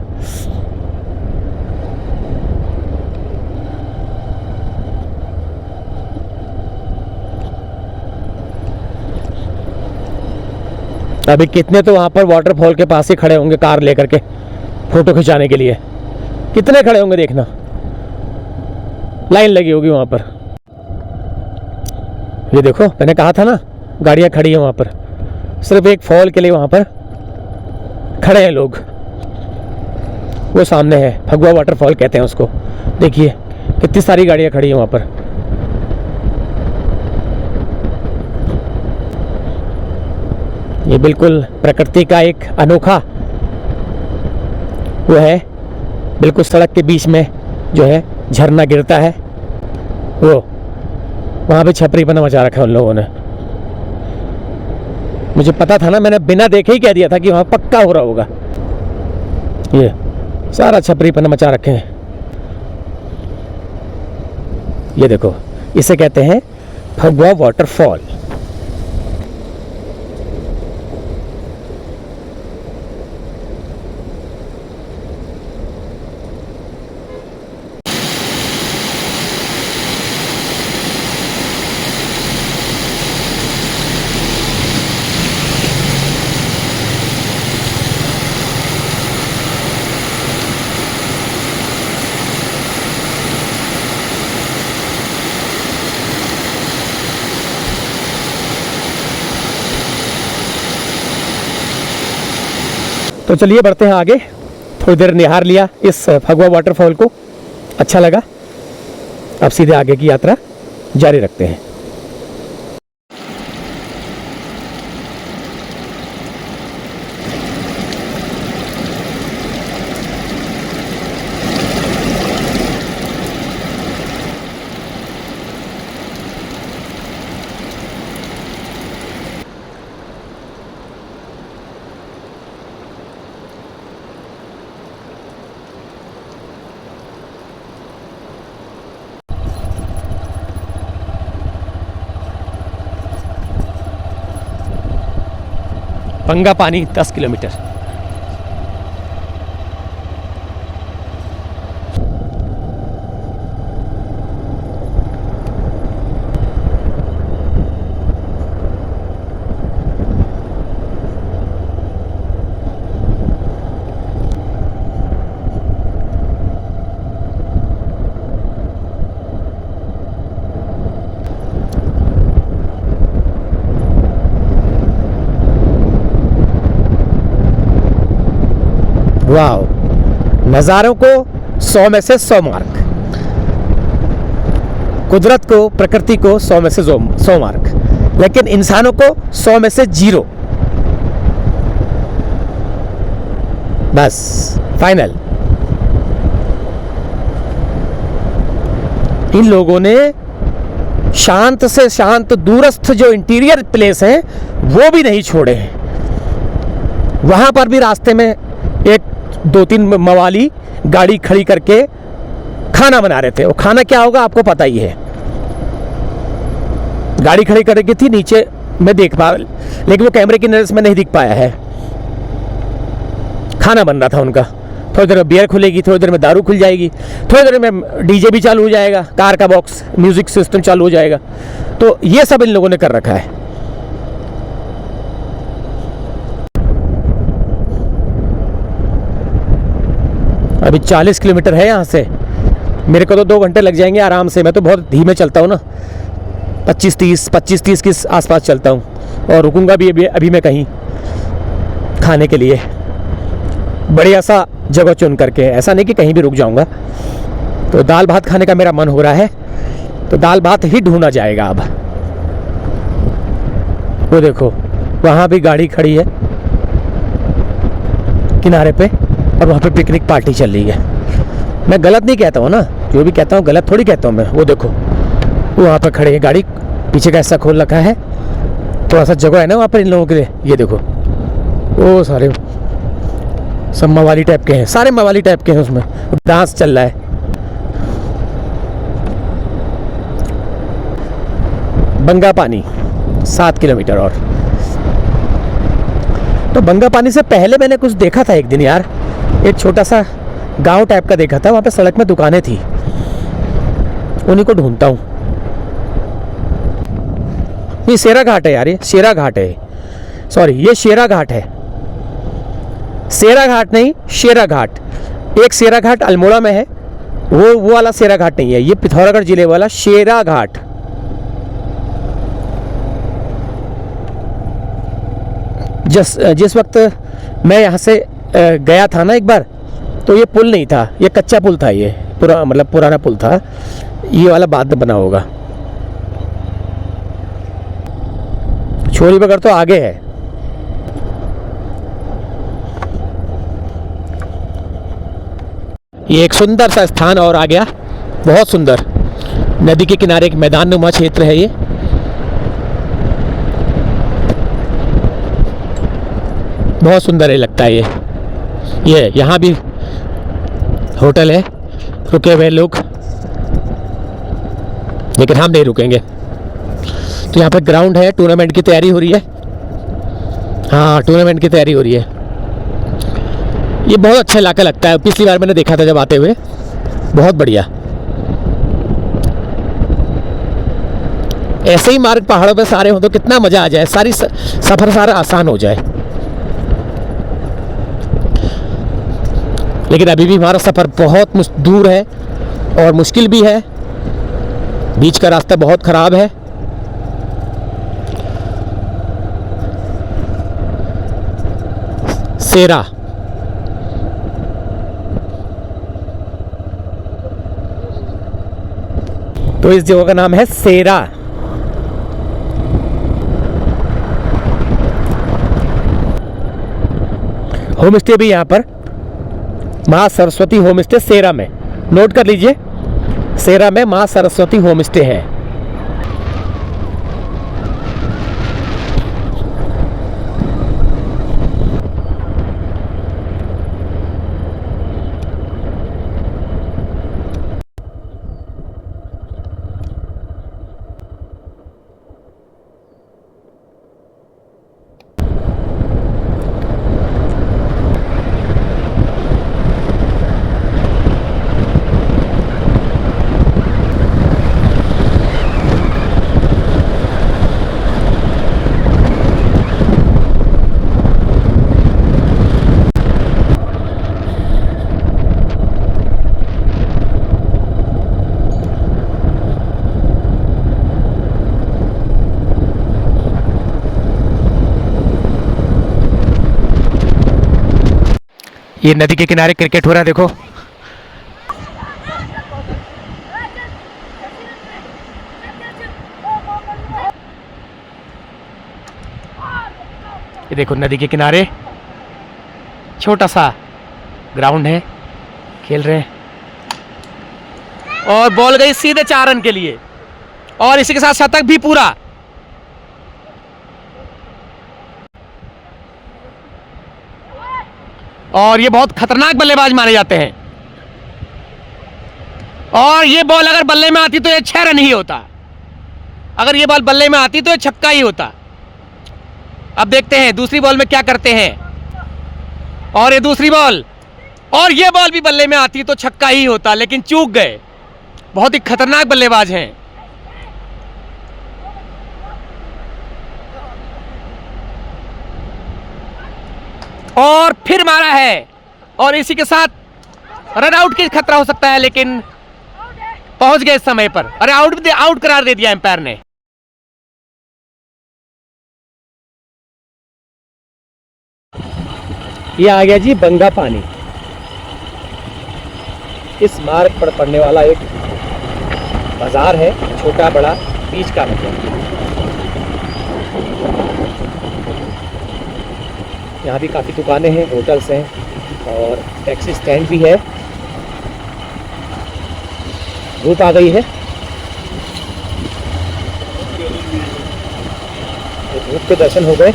अभी कितने तो वहां पर वाटरफॉल के पास ही खड़े होंगे कार लेकर के फोटो खिंचाने के लिए। कितने खड़े होंगे देखना, लाइन लगी होगी वहां पर। ये देखो, मैंने कहा था ना गाड़ियां खड़ी है वहां पर, सिर्फ एक फॉल के लिए वहां पर खड़े हैं लोग। वो सामने है, भगवा वाटरफॉल कहते हैं उसको। देखिए कितनी सारी गाड़ियां खड़ी हैं वहां पर। ये बिल्कुल प्रकृति का एक अनोखा वो है, बिल्कुल सड़क के बीच में जो है झरना गिरता है। वो वहाँ पे छपरी पना मचा रखा है उन लोगों ने। मुझे पता था ना, मैंने बिना देखे ही कह दिया था कि वहाँ पक्का हो रहा होगा। ये सारा छपरी पना मचा रखे हैं। ये देखो, इसे कहते हैं भगवा वाटरफॉल। तो चलिए बढ़ते हैं आगे। थोड़ी देर निहार लिया इस फगुआ वाटरफॉल को, अच्छा लगा। अब सीधे आगे की यात्रा जारी रखते हैं। पंगा पानी 10 किलोमीटर। वाओ, नज़ारों को 100 में से 100 मार्क, कुदरत को, प्रकृति को 100 में से 100 मार्क, लेकिन इंसानों को 100 में से 0। बस फाइनल। इन लोगों ने शांत से शांत दूरस्थ जो इंटीरियर प्लेस हैं वो भी नहीं छोड़े हैं। वहां पर भी रास्ते में एक 2-3 मवाली गाड़ी खड़ी करके खाना बना रहे थे। वो खाना क्या होगा आपको पता ही है। गाड़ी खड़ी करके थी, नीचे मैं देख पा, लेकिन वो कैमरे की नजर से मैं नहीं दिख पाया है। खाना बन रहा था उनका। थोड़ी देर में बियर खुलेगी, थोड़ी देर में दारू खुल जाएगी, थोड़ी देर में डीजे भी चालू हो जाएगा, कार का बॉक्स म्यूजिक सिस्टम चालू हो जाएगा। तो ये सब इन लोगों ने कर रखा है। अभी 40 किलोमीटर है यहाँ से। मेरे को तो 2 घंटे लग जाएंगे आराम से। मैं तो बहुत धीमे चलता हूँ ना, 25-30 के आसपास चलता हूँ। और रुकूंगा भी अभी मैं कहीं खाने के लिए, बढ़िया सा जगह चुन करके। ऐसा नहीं कि कहीं भी रुक जाऊँगा। तो दाल भात खाने का मेरा मन हो रहा है, तो दाल भात ही ढूंढा जाएगा अब। वो देखो वहाँ भी गाड़ी खड़ी है किनारे पे, और वहाँ पे पिकनिक पार्टी चल रही है। मैं गलत नहीं कहता हूँ ना, जो भी कहता हूँ गलत थोड़ी कहता हूँ मैं। वो देखो वहाँ पर खड़े है गाड़ी, पीछे का हिस्सा खोल रखा है, थोड़ा सा जगह है ना वहाँ पर इन लोगों के लिए। ये देखो वो सारे सब मवाली टाइप के हैं, सारे मवाली टाइप के हैं। उसमें डांस चल रहा है। बंगा पानी 7 किलोमीटर और। तो बंगा पानी से पहले मैंने कुछ देखा था एक दिन यार, एक छोटा सा गांव टाइप का देखा था। वहाँ पे सड़क में दुकानें थी, उन्हीं को ढूंढता हूँ। ये शेरा घाट है यार, ये शेरा घाट है, सॉरी ये शेरा घाट है। शेरा घाट नहीं, शेरा घाट। एक शेरा घाट अल्मोड़ा में है, वो वाला शेरा घाट नहीं है, ये पिथौरागढ़ जिले वाला शेरा घाट। जिस वक्त मैं यहाँ से गया था ना एक बार, तो ये पुल नहीं था, ये कच्चा पुल था। ये पुराना पुल था। ये वाला बाद में बना होगा। छोरी बगर तो आगे है। ये एक सुंदर सा स्थान और आ गया, बहुत सुंदर। नदी के किनारे एक मैदान नुमा क्षेत्र है। ये बहुत सुंदर है, लगता है ये यहाँ भी होटल है, रुके हुए लोग, लेकिन हम नहीं रुकेंगे। तो यहाँ पे ग्राउंड है, टूर्नामेंट की तैयारी हो रही है। हाँ, टूर्नामेंट की तैयारी हो रही है। ये बहुत अच्छा इलाका लगता है, पिछली बार मैंने देखा था जब आते हुए। बहुत बढ़िया। ऐसे ही मार्ग पहाड़ों पे सारे हो तो कितना मज़ा आ जाए, सारी सफ़र सारा आसान हो जाए। लेकिन अभी भी हमारा सफ़र बहुत दूर है और मुश्किल भी है। बीच का रास्ता बहुत ख़राब है। शेरा तो इस जगह का नाम है सेरा। होम स्टे भी यहाँ पर माँ सरस्वती होम स्टे सेरा में, नोट कर लीजिए, सेरा में माँ सरस्वती होम स्टे है। ये नदी के किनारे क्रिकेट हो रहा है, देखो। ये देखो नदी के किनारे छोटा सा ग्राउंड है, खेल रहे हैं और बॉल गई सीधे 4 रन के लिए और इसी के साथ शतक भी पूरा। और ये बहुत खतरनाक बल्लेबाज माने जाते हैं और ये बॉल अगर बल्ले में आती तो ये 6 रन ही होता, अगर ये बॉल बल्ले में आती तो ये छक्का ही होता। अब देखते हैं दूसरी बॉल में क्या करते हैं, और ये दूसरी बॉल, और ये बॉल भी बल्ले में आती तो छक्का ही होता, लेकिन चूक गए। बहुत ही खतरनाक बल्लेबाज हैं। और फिर मारा है और इसी के साथ रन आउट की खतरा हो सकता है, लेकिन पहुंच गए समय पर। अरे आउट करार दे दिया एम्पायर ने। ये आ गया जी बंगा पानी। इस मार्ग पर पड़ने वाला एक बाजार है, छोटा बड़ा बीच का मतलब। यहाँ भी काफ़ी दुकानें हैं, होटल्स हैं और टैक्सी स्टैंड भी है। धूप आ गई है, धूप के दर्शन हो गए।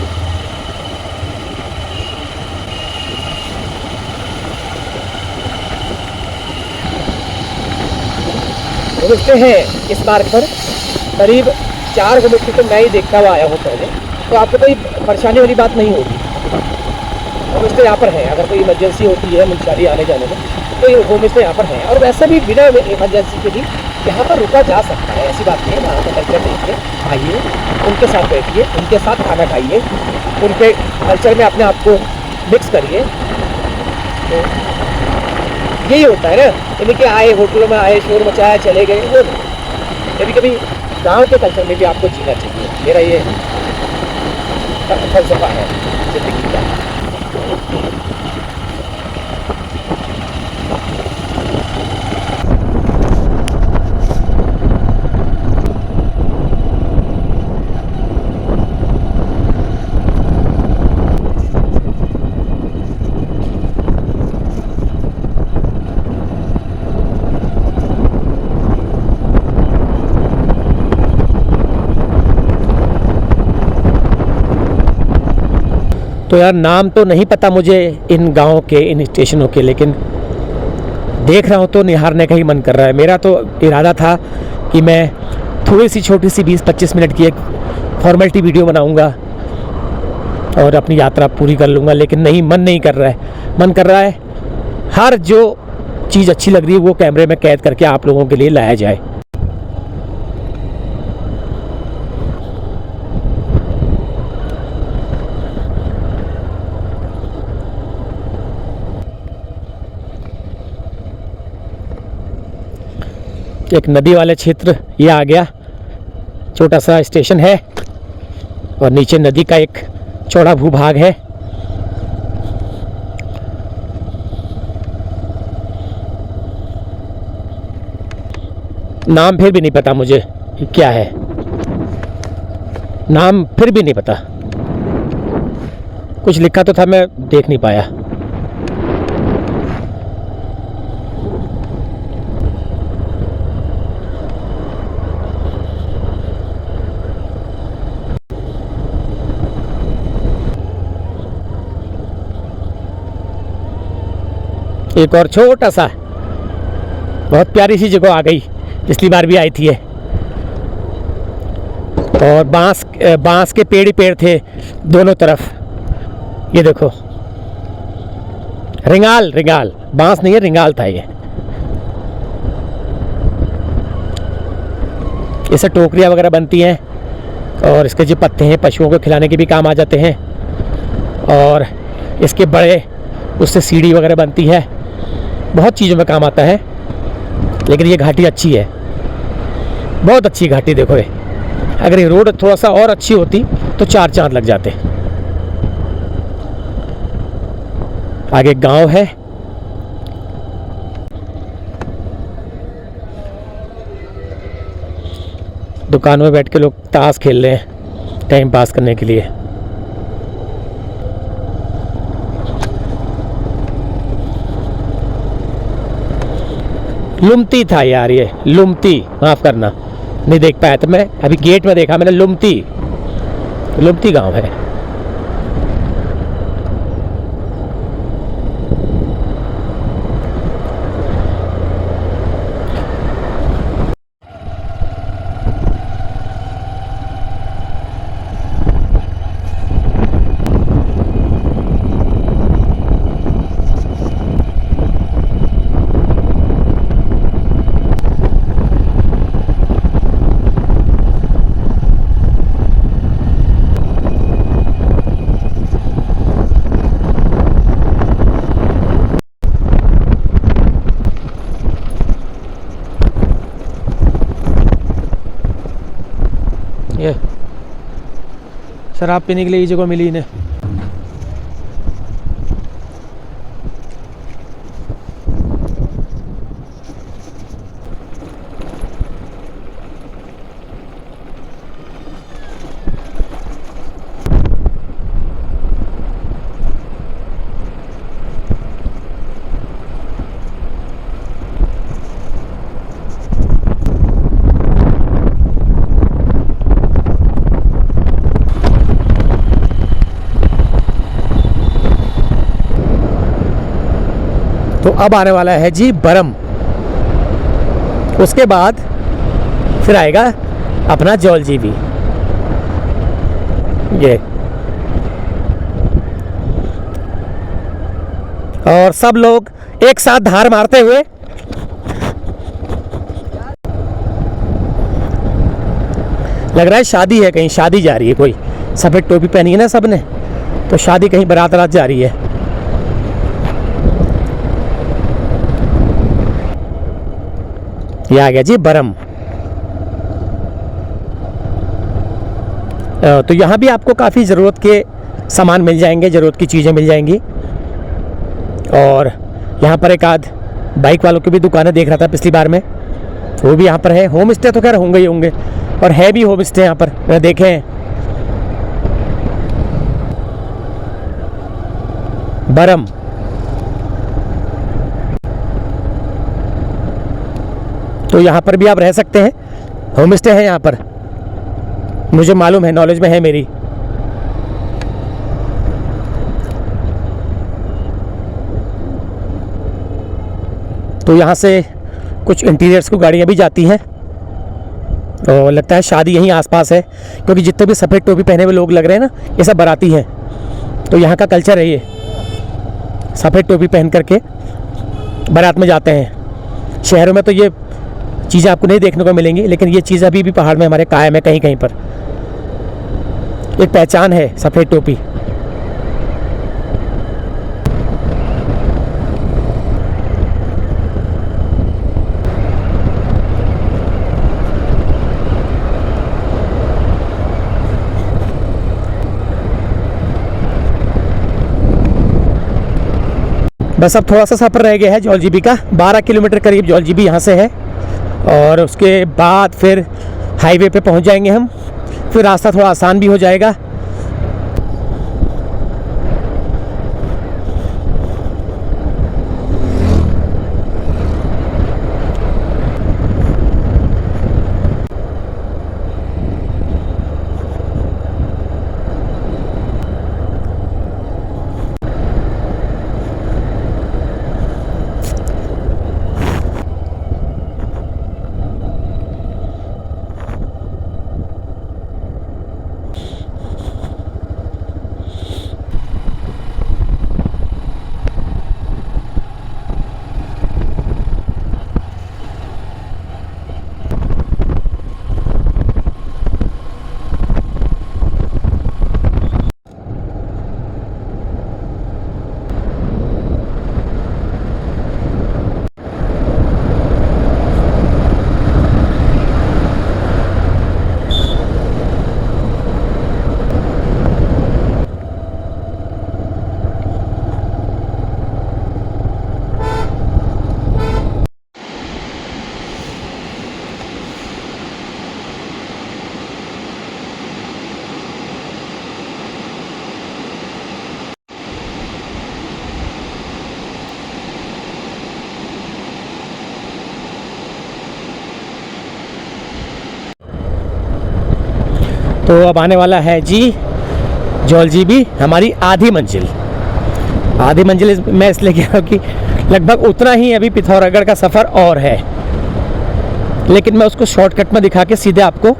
घूमते हैं इस मार्ग पर करीब 4 घूमते तो मैं ही देखता हुआ आया हूँ पहले, तो आपको कोई परेशानी वाली बात नहीं होगी। होम स्टे यहाँ पर है, अगर कोई इमरजेंसी होती है मुंशियारी आने जाने में तो ये होम स्टे यहाँ पर है। और वैसे भी बिना इमरजेंसी के भी यहाँ पर रुका जा सकता है, ऐसी बात नहीं है। वहाँ पर कल्चर देखिए, आइए उनके साथ बैठिए, उनके साथ खाना खाइए, उनके कल्चर में अपने आप को मिक्स करिए। तो यही होता है ना, यानी कि आए होटलों में आए, शोर मचाया चले गए, वो कभी कभी गाँव के कल्चर में भी आपको जीना चाहिए। मेरा ये फलसफा है जिंदगी का। तो यार नाम तो नहीं पता मुझे इन गाँव के, इन स्टेशनों के, लेकिन देख रहा हूँ तो निहारने का ही मन कर रहा है। मेरा तो इरादा था कि मैं थोड़ी सी छोटी सी 20-25 मिनट की एक फॉर्मेलिटी वीडियो बनाऊँगा और अपनी यात्रा पूरी कर लूँगा, लेकिन नहीं, मन नहीं कर रहा है। मन कर रहा है हर जो चीज़ अच्छी लग रही है वो कैमरे में कैद करके आप लोगों के लिए लाया जाए। एक नदी वाले क्षेत्र ये आ गया, छोटा सा स्टेशन है और नीचे नदी का एक चौड़ा भूभाग है। नाम फिर भी नहीं पता मुझे कि क्या है, नाम फिर भी नहीं पता। कुछ लिखा तो था, मैं देख नहीं पाया। एक और छोटा सा, बहुत प्यारी सी जगह आ गई, पिछली बार भी आई थी ये। और बांस के पेड़ ही पेड़ थे दोनों तरफ। ये देखो, रिंगाल, बांस नहीं है, रिंगाल था ये। इससे टोकरियाँ वगैरह बनती हैं और इसके जो पत्ते हैं पशुओं को खिलाने के भी काम आ जाते हैं। और इसके बड़े उससे सीढ़ी वगैरह बनती है, बहुत चीज़ों में काम आता है। लेकिन ये घाटी अच्छी है, बहुत अच्छी घाटी। देखो ये, अगर ये रोड थोड़ा सा और अच्छी होती तो 4 चांद लग जाते। आगे गांव है। दुकानों में बैठ के लोग ताश खेल रहे हैं टाइम पास करने के लिए। लुमती था यार, ये लुमती, माफ़ करना, नहीं देख पाया था मैं, अभी गेट में देखा मैंने। लुमती गांव है। ये शराब पीने के लिए ये जगह मिली इन्हें। तो अब आने वाला है जी बरम, उसके बाद फिर आएगा अपना जौलजीबी। ये और सब लोग एक साथ धार मारते हुए लग रहा है शादी है, कहीं शादी जा रही है। कोई सफेद टोपी पहनी है ना सबने, तो शादी कहीं बारात रात जा रही है। ये आ गया जी बरम। तो यहाँ भी आपको काफ़ी ज़रूरत के सामान मिल जाएंगे, ज़रूरत की चीज़ें मिल जाएंगी। और यहाँ पर एक आध बाइक वालों की भी दुकानें देख रहा था पिछली बार में, वो भी यहाँ पर है। होम स्टे तो खैर होंगे ही होंगे, और है भी होम स्टे यहाँ पर, मैंने देखे हैं। बरम तो यहाँ पर भी आप रह सकते हैं, होम स्टे है यहाँ पर, मुझे मालूम है, नॉलेज में है मेरी। तो यहाँ से कुछ इंटीरियर्स को गाड़ियाँ भी जाती हैं, और लगता है शादी यहीं आसपास है, क्योंकि जितने भी सफ़ेद टोपी पहने हुए लोग लग रहे हैं ना, ये सब बाराती हैं। तो यहाँ का कल्चर है ये, सफ़ेद टोपी पहन करके बारात में जाते हैं। शहरों में तो ये चीज़ें आपको नहीं देखने को मिलेंगी, लेकिन ये चीज़ अभी भी पहाड़ में हमारे कायम है, कहीं कहीं पर एक पहचान है सफ़ेद टोपी। बस अब थोड़ा सा सफ़र रह गया है जौलजीबी का, 12 किलोमीटर करीब जौलजीबी यहाँ से है। और उसके बाद फिर हाईवे पे पहुंच जाएंगे हम, फिर रास्ता थोड़ा आसान भी हो जाएगा। तो अब आने वाला है जी जौलजीबी, हमारी आधी मंजिल। आधी मंजिल मैं इसलिए कह रहा हूँ कि लगभग उतना ही अभी पिथौरागढ़ का सफ़र और है, लेकिन मैं उसको शॉर्टकट में दिखा के सीधे आपको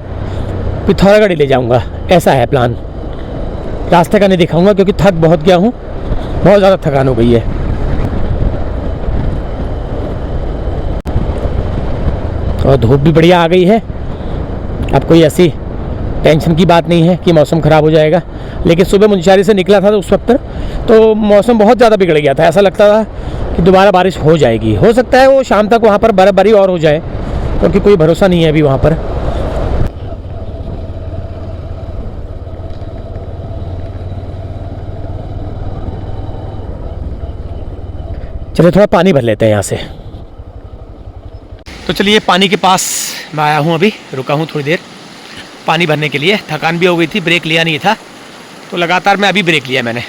पिथौरागढ़ ही ले जाऊँगा, ऐसा है प्लान। रास्ते का नहीं दिखाऊँगा क्योंकि थक बहुत गया हूँ, बहुत ज़्यादा थकान हो गई है। और धूप भी बढ़िया आ गई है। अब कोई ऐसी टेंशन की बात नहीं है कि मौसम ख़राब हो जाएगा, लेकिन सुबह मुंशियारी से निकला था तो उस वक्त तो मौसम बहुत ज़्यादा बिगड़ गया था। ऐसा लगता था कि दोबारा बारिश हो जाएगी। हो सकता है वो शाम तक वहाँ पर बर्फ़बारी और हो जाए, क्योंकि कोई भरोसा नहीं है अभी वहाँ पर। चलिए थोड़ा पानी भर लेते हैं यहाँ से। तो चलिए पानी के पास मैं आया हूँ, अभी रुका हूँ थोड़ी देर पानी भरने के लिए। थकान भी हो गई थी, ब्रेक लिया नहीं था, तो लगातार मैं अभी ब्रेक लिया मैंने।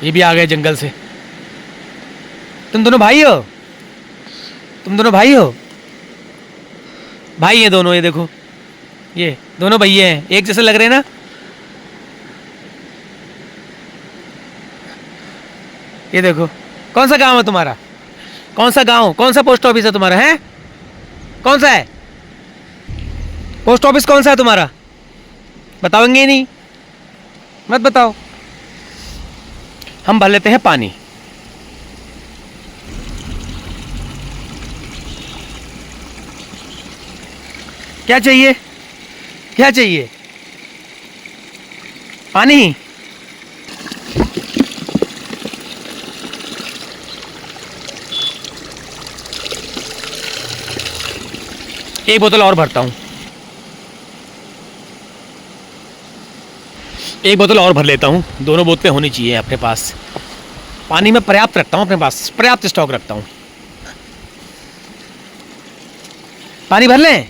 ये भी आ गए जंगल से। तुम दोनों भाई हो? तुम दोनों भाई हो? भाई हैं दोनों, ये देखो, ये दोनों भैया हैं, एक जैसे लग रहे हैं ना। ये देखो, कौन सा गांव है तुम्हारा? कौन सा गांव, कौन सा पोस्ट ऑफिस है तुम्हारा? है कौन सा है पोस्ट ऑफिस? कौन सा है तुम्हारा? बताओगे ही नहीं, मत बताओ। हम भर लेते हैं पानी। क्या चाहिए? क्या चाहिए? पानी? एक बोतल और भरता हूँ, एक बोतल और भर लेता हूँ। दोनों बोतलें होनी चाहिए अपने पास। पानी में पर्याप्त रखता हूँ अपने पास, पर्याप्त स्टॉक रखता हूँ। पानी भर लें?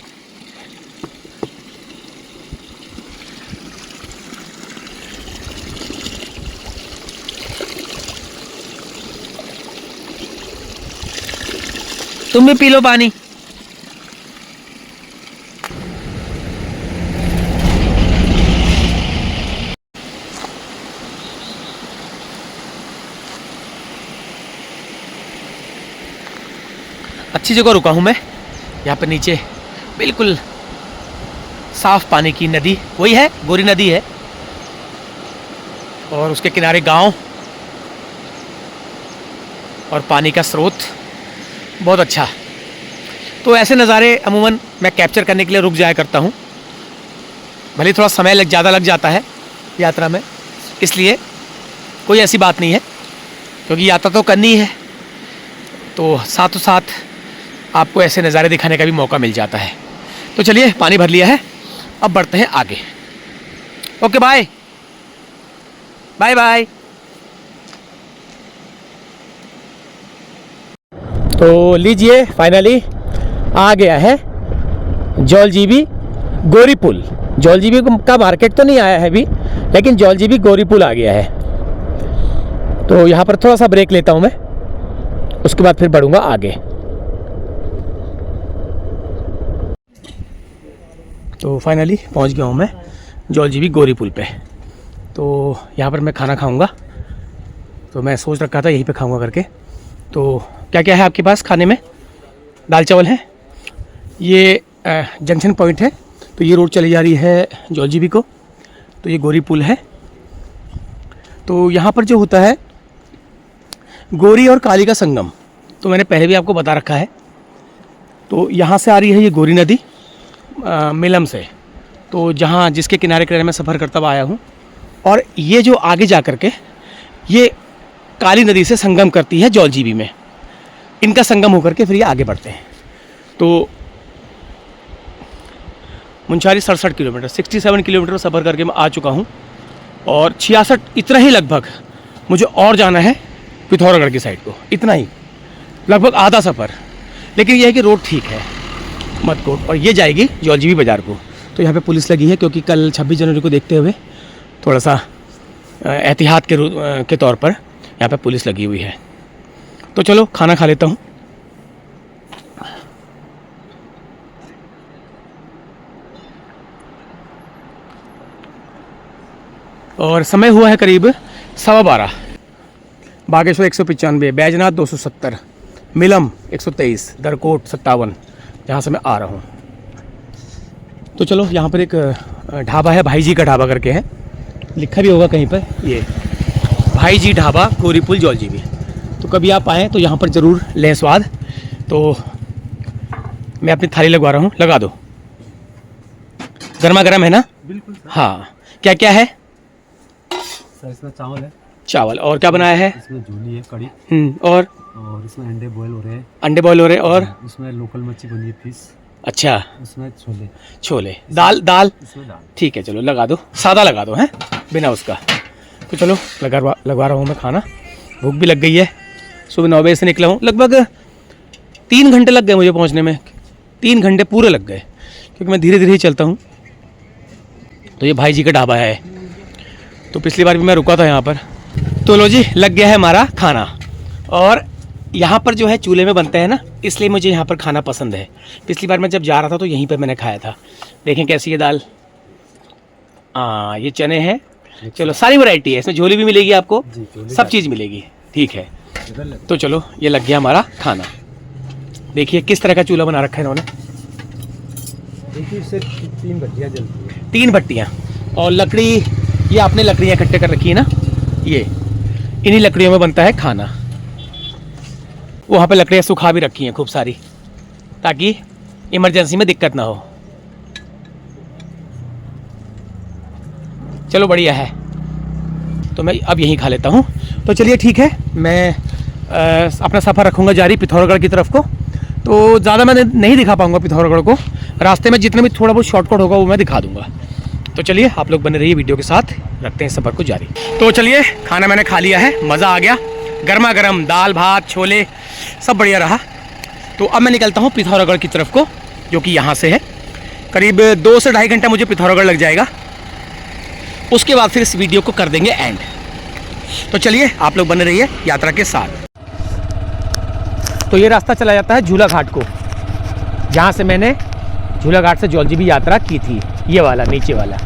तुम भी पी लो पानी। अच्छी जगह रुका हूँ मैं, यहाँ पर नीचे बिल्कुल साफ पानी की नदी, वही है गोरी नदी है, और उसके किनारे गांव और पानी का स्रोत बहुत अच्छा। तो ऐसे नज़ारे अमूमन मैं कैप्चर करने के लिए रुक जाया करता हूँ, भले थोड़ा समय ज़्यादा लग जाता है यात्रा में, इसलिए कोई ऐसी बात नहीं है, क्योंकि यात्रा तो करनी है, तो साथों साथ आपको ऐसे नज़ारे दिखाने का भी मौका मिल जाता है। तो चलिए पानी भर लिया है, अब बढ़ते हैं आगे। Okay bye bye bye. तो लीजिए फाइनली आ गया है जौलजीबी गोरी पुल। जौलजीबी का मार्केट तो नहीं आया है अभी, लेकिन जौलजीबी गोरी पुल आ गया है। तो यहाँ पर थोड़ा सा ब्रेक लेता हूँ मैं, उसके बाद फिर बढ़ूँगा आगे। तो फाइनली पहुँच गया हूँ मैं जौलजीबी गोरी पुल पे। तो यहाँ पर मैं खाना खाऊँगा, तो मैं सोच रखा था यहीं पे खाऊँगा करके। तो क्या क्या है आपके पास खाने में? दाल चावल है, ये जंक्शन पॉइंट है, तो ये रोड चली जा रही है जौलजीबी को, तो ये गोरी पुल है। तो यहाँ पर जो होता है गोरी और काली का संगम, तो मैंने पहले भी आपको बता रखा है। तो यहाँ से आ रही है ये गोरी नदी मिलम से, तो जहाँ जिसके किनारे किनारे मैं सफ़र करता हुआ आया हूँ। और ये जो आगे जा कर के ये काली नदी से संगम करती है जौलजीबी में, इनका संगम होकर के फिर ये आगे बढ़ते हैं। तो मुंशारी 67 किलोमीटर 67 किलोमीटर सफ़र करके मैं आ चुका हूँ, और 66 इतना ही लगभग मुझे और जाना है पिथौरागढ़ की साइड को, इतना ही लगभग आधा सफ़र। लेकिन यह है कि रोड ठीक है मतकोट, और ये जाएगी जौलजीबी बाज़ार को। तो यहाँ पे पुलिस लगी है, क्योंकि कल 26 जनवरी को देखते हुए थोड़ा सा एहतियात के तौर पर यहाँ पे पुलिस लगी हुई है। तो चलो खाना खा लेता हूँ। और समय हुआ है करीब 12:15। बागेश्वर 195, बैजनाथ 270, मिलम 123, दरकोट 57, जहाँ से मैं आ रहा हूँ। तो चलो यहाँ पर एक ढाबा है, भाई जी का ढाबा करके है, लिखा भी होगा कहीं पर, ये भाई जी ढाबा गोरी पुल जौलजीबी। तो कभी आप आएँ तो यहाँ पर ज़रूर लें स्वाद। तो मैं अपनी थाली लगवा रहा हूँ, लगा दो। गर्मा गर्म है ना? बिल्कुल सर। हाँ, क्या क्या है सर इसमें चावल है, चावल, और क्या बनाया है? इसमें झोली है कड़ी, और इसमें अंडे बॉयल हो रहे हैं, अंडे बॉयल हो रहे हैं, और इसमें लोकल मच्छी बनी है फिश, अच्छा इसमें छोले, छोले, दाल इसमें दाल। ठीक है, चलो लगा दो, सादा लगा दो हैं, बिना उसका। तो चलो लगवा रहा हूँ मैं खाना, भूख भी लग गई है। सुबह 9 बजे से निकला हूँ, लगभग 3 घंटे लग गए मुझे पहुँचने में, 3 घंटे पूरे लग गए, क्योंकि मैं धीरे धीरे ही चलता हूँ। तो ये भाई जी का ढाबा है, तो पिछली बार भी मैं रुका था यहाँ पर। तो लो जी, लग गया है हमारा खाना, और यहाँ पर जो है चूल्हे में बनते हैं ना, इसलिए मुझे यहाँ पर खाना पसंद है। पिछली बार मैं जब जा रहा था तो यहीं पर मैंने खाया था। देखें कैसी है दाल, ये चने हैं, चलो सारी वैरायटी है इसमें, झोली भी मिलेगी आपको, सब चीज़ मिलेगी, ठीक है। तो चलो ये लग गया हमारा खाना। देखिए किस तरह का चूल्हा बना रखा है इन्होंने, देखिए इससे 3 भट्टियाँ जलती है, 3 भट्टियाँ, और लकड़ी ये आपने लकड़ियाँ इकट्ठे कर रखी है ना, ये इन्हीं लकड़ियों में बनता है खाना। वहाँ पे लकड़ियाँ सुखा भी रखी हैं खूब सारी, ताकि इमरजेंसी में दिक्कत ना हो। चलो बढ़िया है, तो मैं अब यहीं खा लेता हूँ। तो चलिए ठीक है, मैं अपना सफ़र रखूँगा जारी पिथौरागढ़ की तरफ को। तो ज़्यादा मैं नहीं दिखा पाऊँगा पिथौरागढ़ को, रास्ते में जितना भी थोड़ा बहुत शॉर्टकट होगा वो मैं दिखा दूँगा। तो चलिए आप लोग बने रहिए वीडियो के साथ, रखते हैं सफ़र को जारी। तो चलिए खाना मैंने खा लिया है, मज़ा आ गया, गर्मा गर्म दाल भात छोले सब बढ़िया रहा। तो अब मैं निकलता हूँ पिथौरागढ़ की तरफ को, जो कि यहाँ से है करीब 2 से 2.5 घंटा मुझे पिथौरागढ़ लग जाएगा। उसके बाद फिर इस वीडियो को कर देंगे एंड। तो चलिए आप लोग बने रहिए यात्रा के साथ। तो ये रास्ता चला जाता है झूला घाट को, जहाँ से मैंने झूला घाट से जौलजीबी यात्रा की थी, ये वाला नीचे वाला।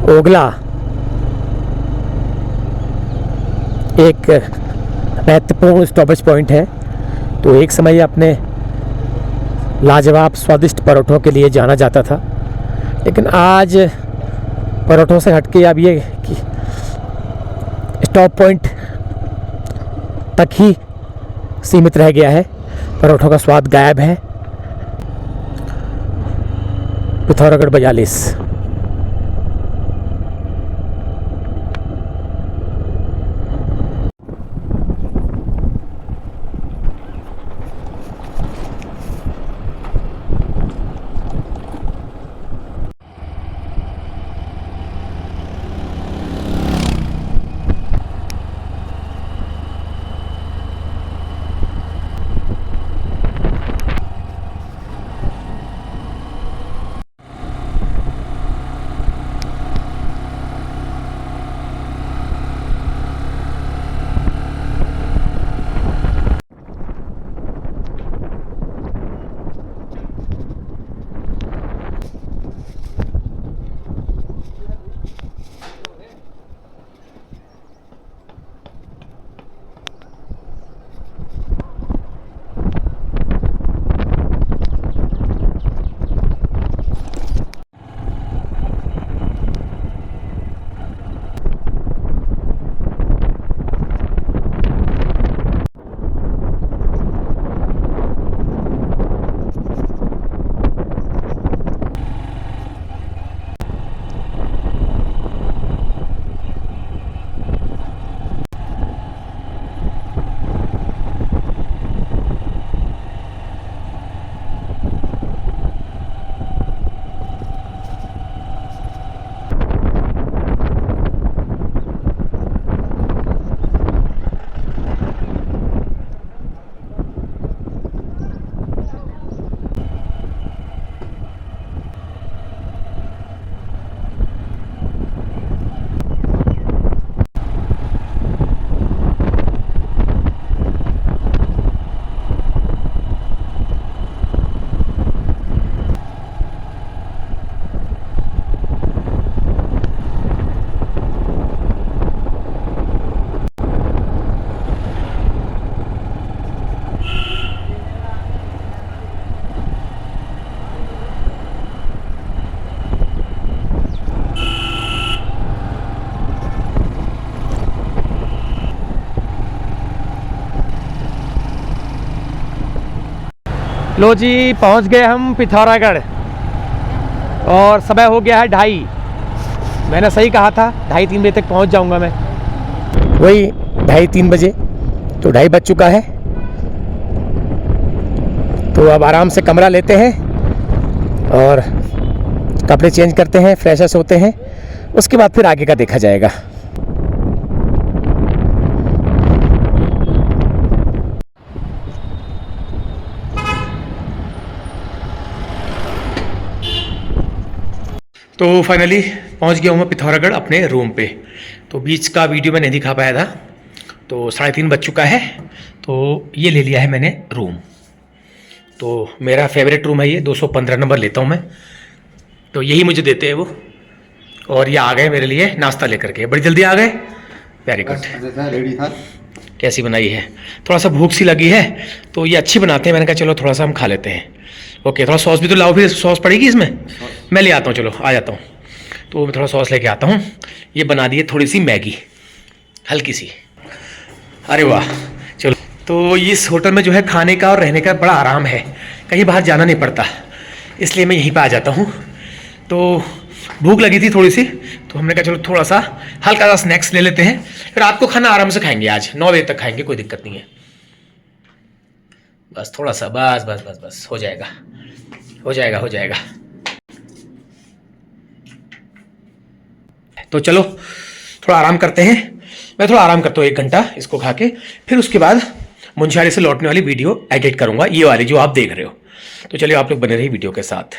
ओगला एक महत्वपूर्ण स्टॉपेज पॉइंट है। तो एक समय अपने लाजवाब स्वादिष्ट परोठों के लिए जाना जाता था, लेकिन आज परोठों से हटके अब ये कि स्टॉप पॉइंट तक ही सीमित रह गया है, परोठों का स्वाद गायब है। पिथौरागढ़ 42। लो जी, पहुंच गए हम पिथौरागढ़ और समय हो गया है 2:30। मैंने सही कहा था 2:30-3 बजे तक पहुंच जाऊंगा मैं। वही 2:30-3 बजे, तो 2:30 बज चुका है। तो अब आराम से कमरा लेते हैं और कपड़े चेंज करते हैं, फ्रेश होते हैं, उसके बाद फिर आगे का देखा जाएगा। तो फाइनली पहुंच गया हूँ मैं पिथौरागढ़ अपने रूम पे। तो बीच का वीडियो मैं नहीं दिखा पाया था, तो 3:30 बज चुका है। तो ये ले लिया है मैंने रूम। तो मेरा फेवरेट रूम है ये, 215 नंबर लेता हूँ मैं। तो यही मुझे देते हैं वो। और ये आ गए मेरे लिए नाश्ता लेकर के, बड़ी जल्दी आ गए। Very good. रेडी था। कैसी बनाई है? थोड़ा सा भूख सी लगी है, तो ये अच्छी बनाते हैं। मैंने कहा चलो थोड़ा सा हम खा लेते हैं। ओके, थोड़ा सॉस भी तो लाओ, फिर सॉस पड़ेगी इसमें। मैं ले आता हूँ, चलो आ जाता हूँ। तो मैं थोड़ा सॉस लेके आता हूँ। ये बना दी है थोड़ी सी मैगी, हल्की सी। अरे वाह, चलो। तो इस होटल में जो है खाने का और रहने का बड़ा आराम है, कहीं बाहर जाना नहीं पड़ता, इसलिए मैं यहीं पर आ जाता हूँ। तो भूख लगी थी थोड़ी सी, तो हमने कहा चलो थोड़ा सा हल्का सा स्नैक्स ले लेते हैं, फिर रात को खाना आराम से खाएंगे। आज 9 बजे तक खाएंगे, कोई दिक्कत नहीं है। बस थोड़ा सा, बस बस बस बस, हो जाएगा हो जाएगा हो जाएगा। तो चलो थोड़ा आराम करते हैं। मैं थोड़ा आराम करता हूँ 1 घंटा इसको खा के, फिर उसके बाद मुंशियारी से लौटने वाली वीडियो एडिट करूंगा, ये वाली जो आप देख रहे हो। तो चलिए आप लोग बने रहिए वीडियो के साथ।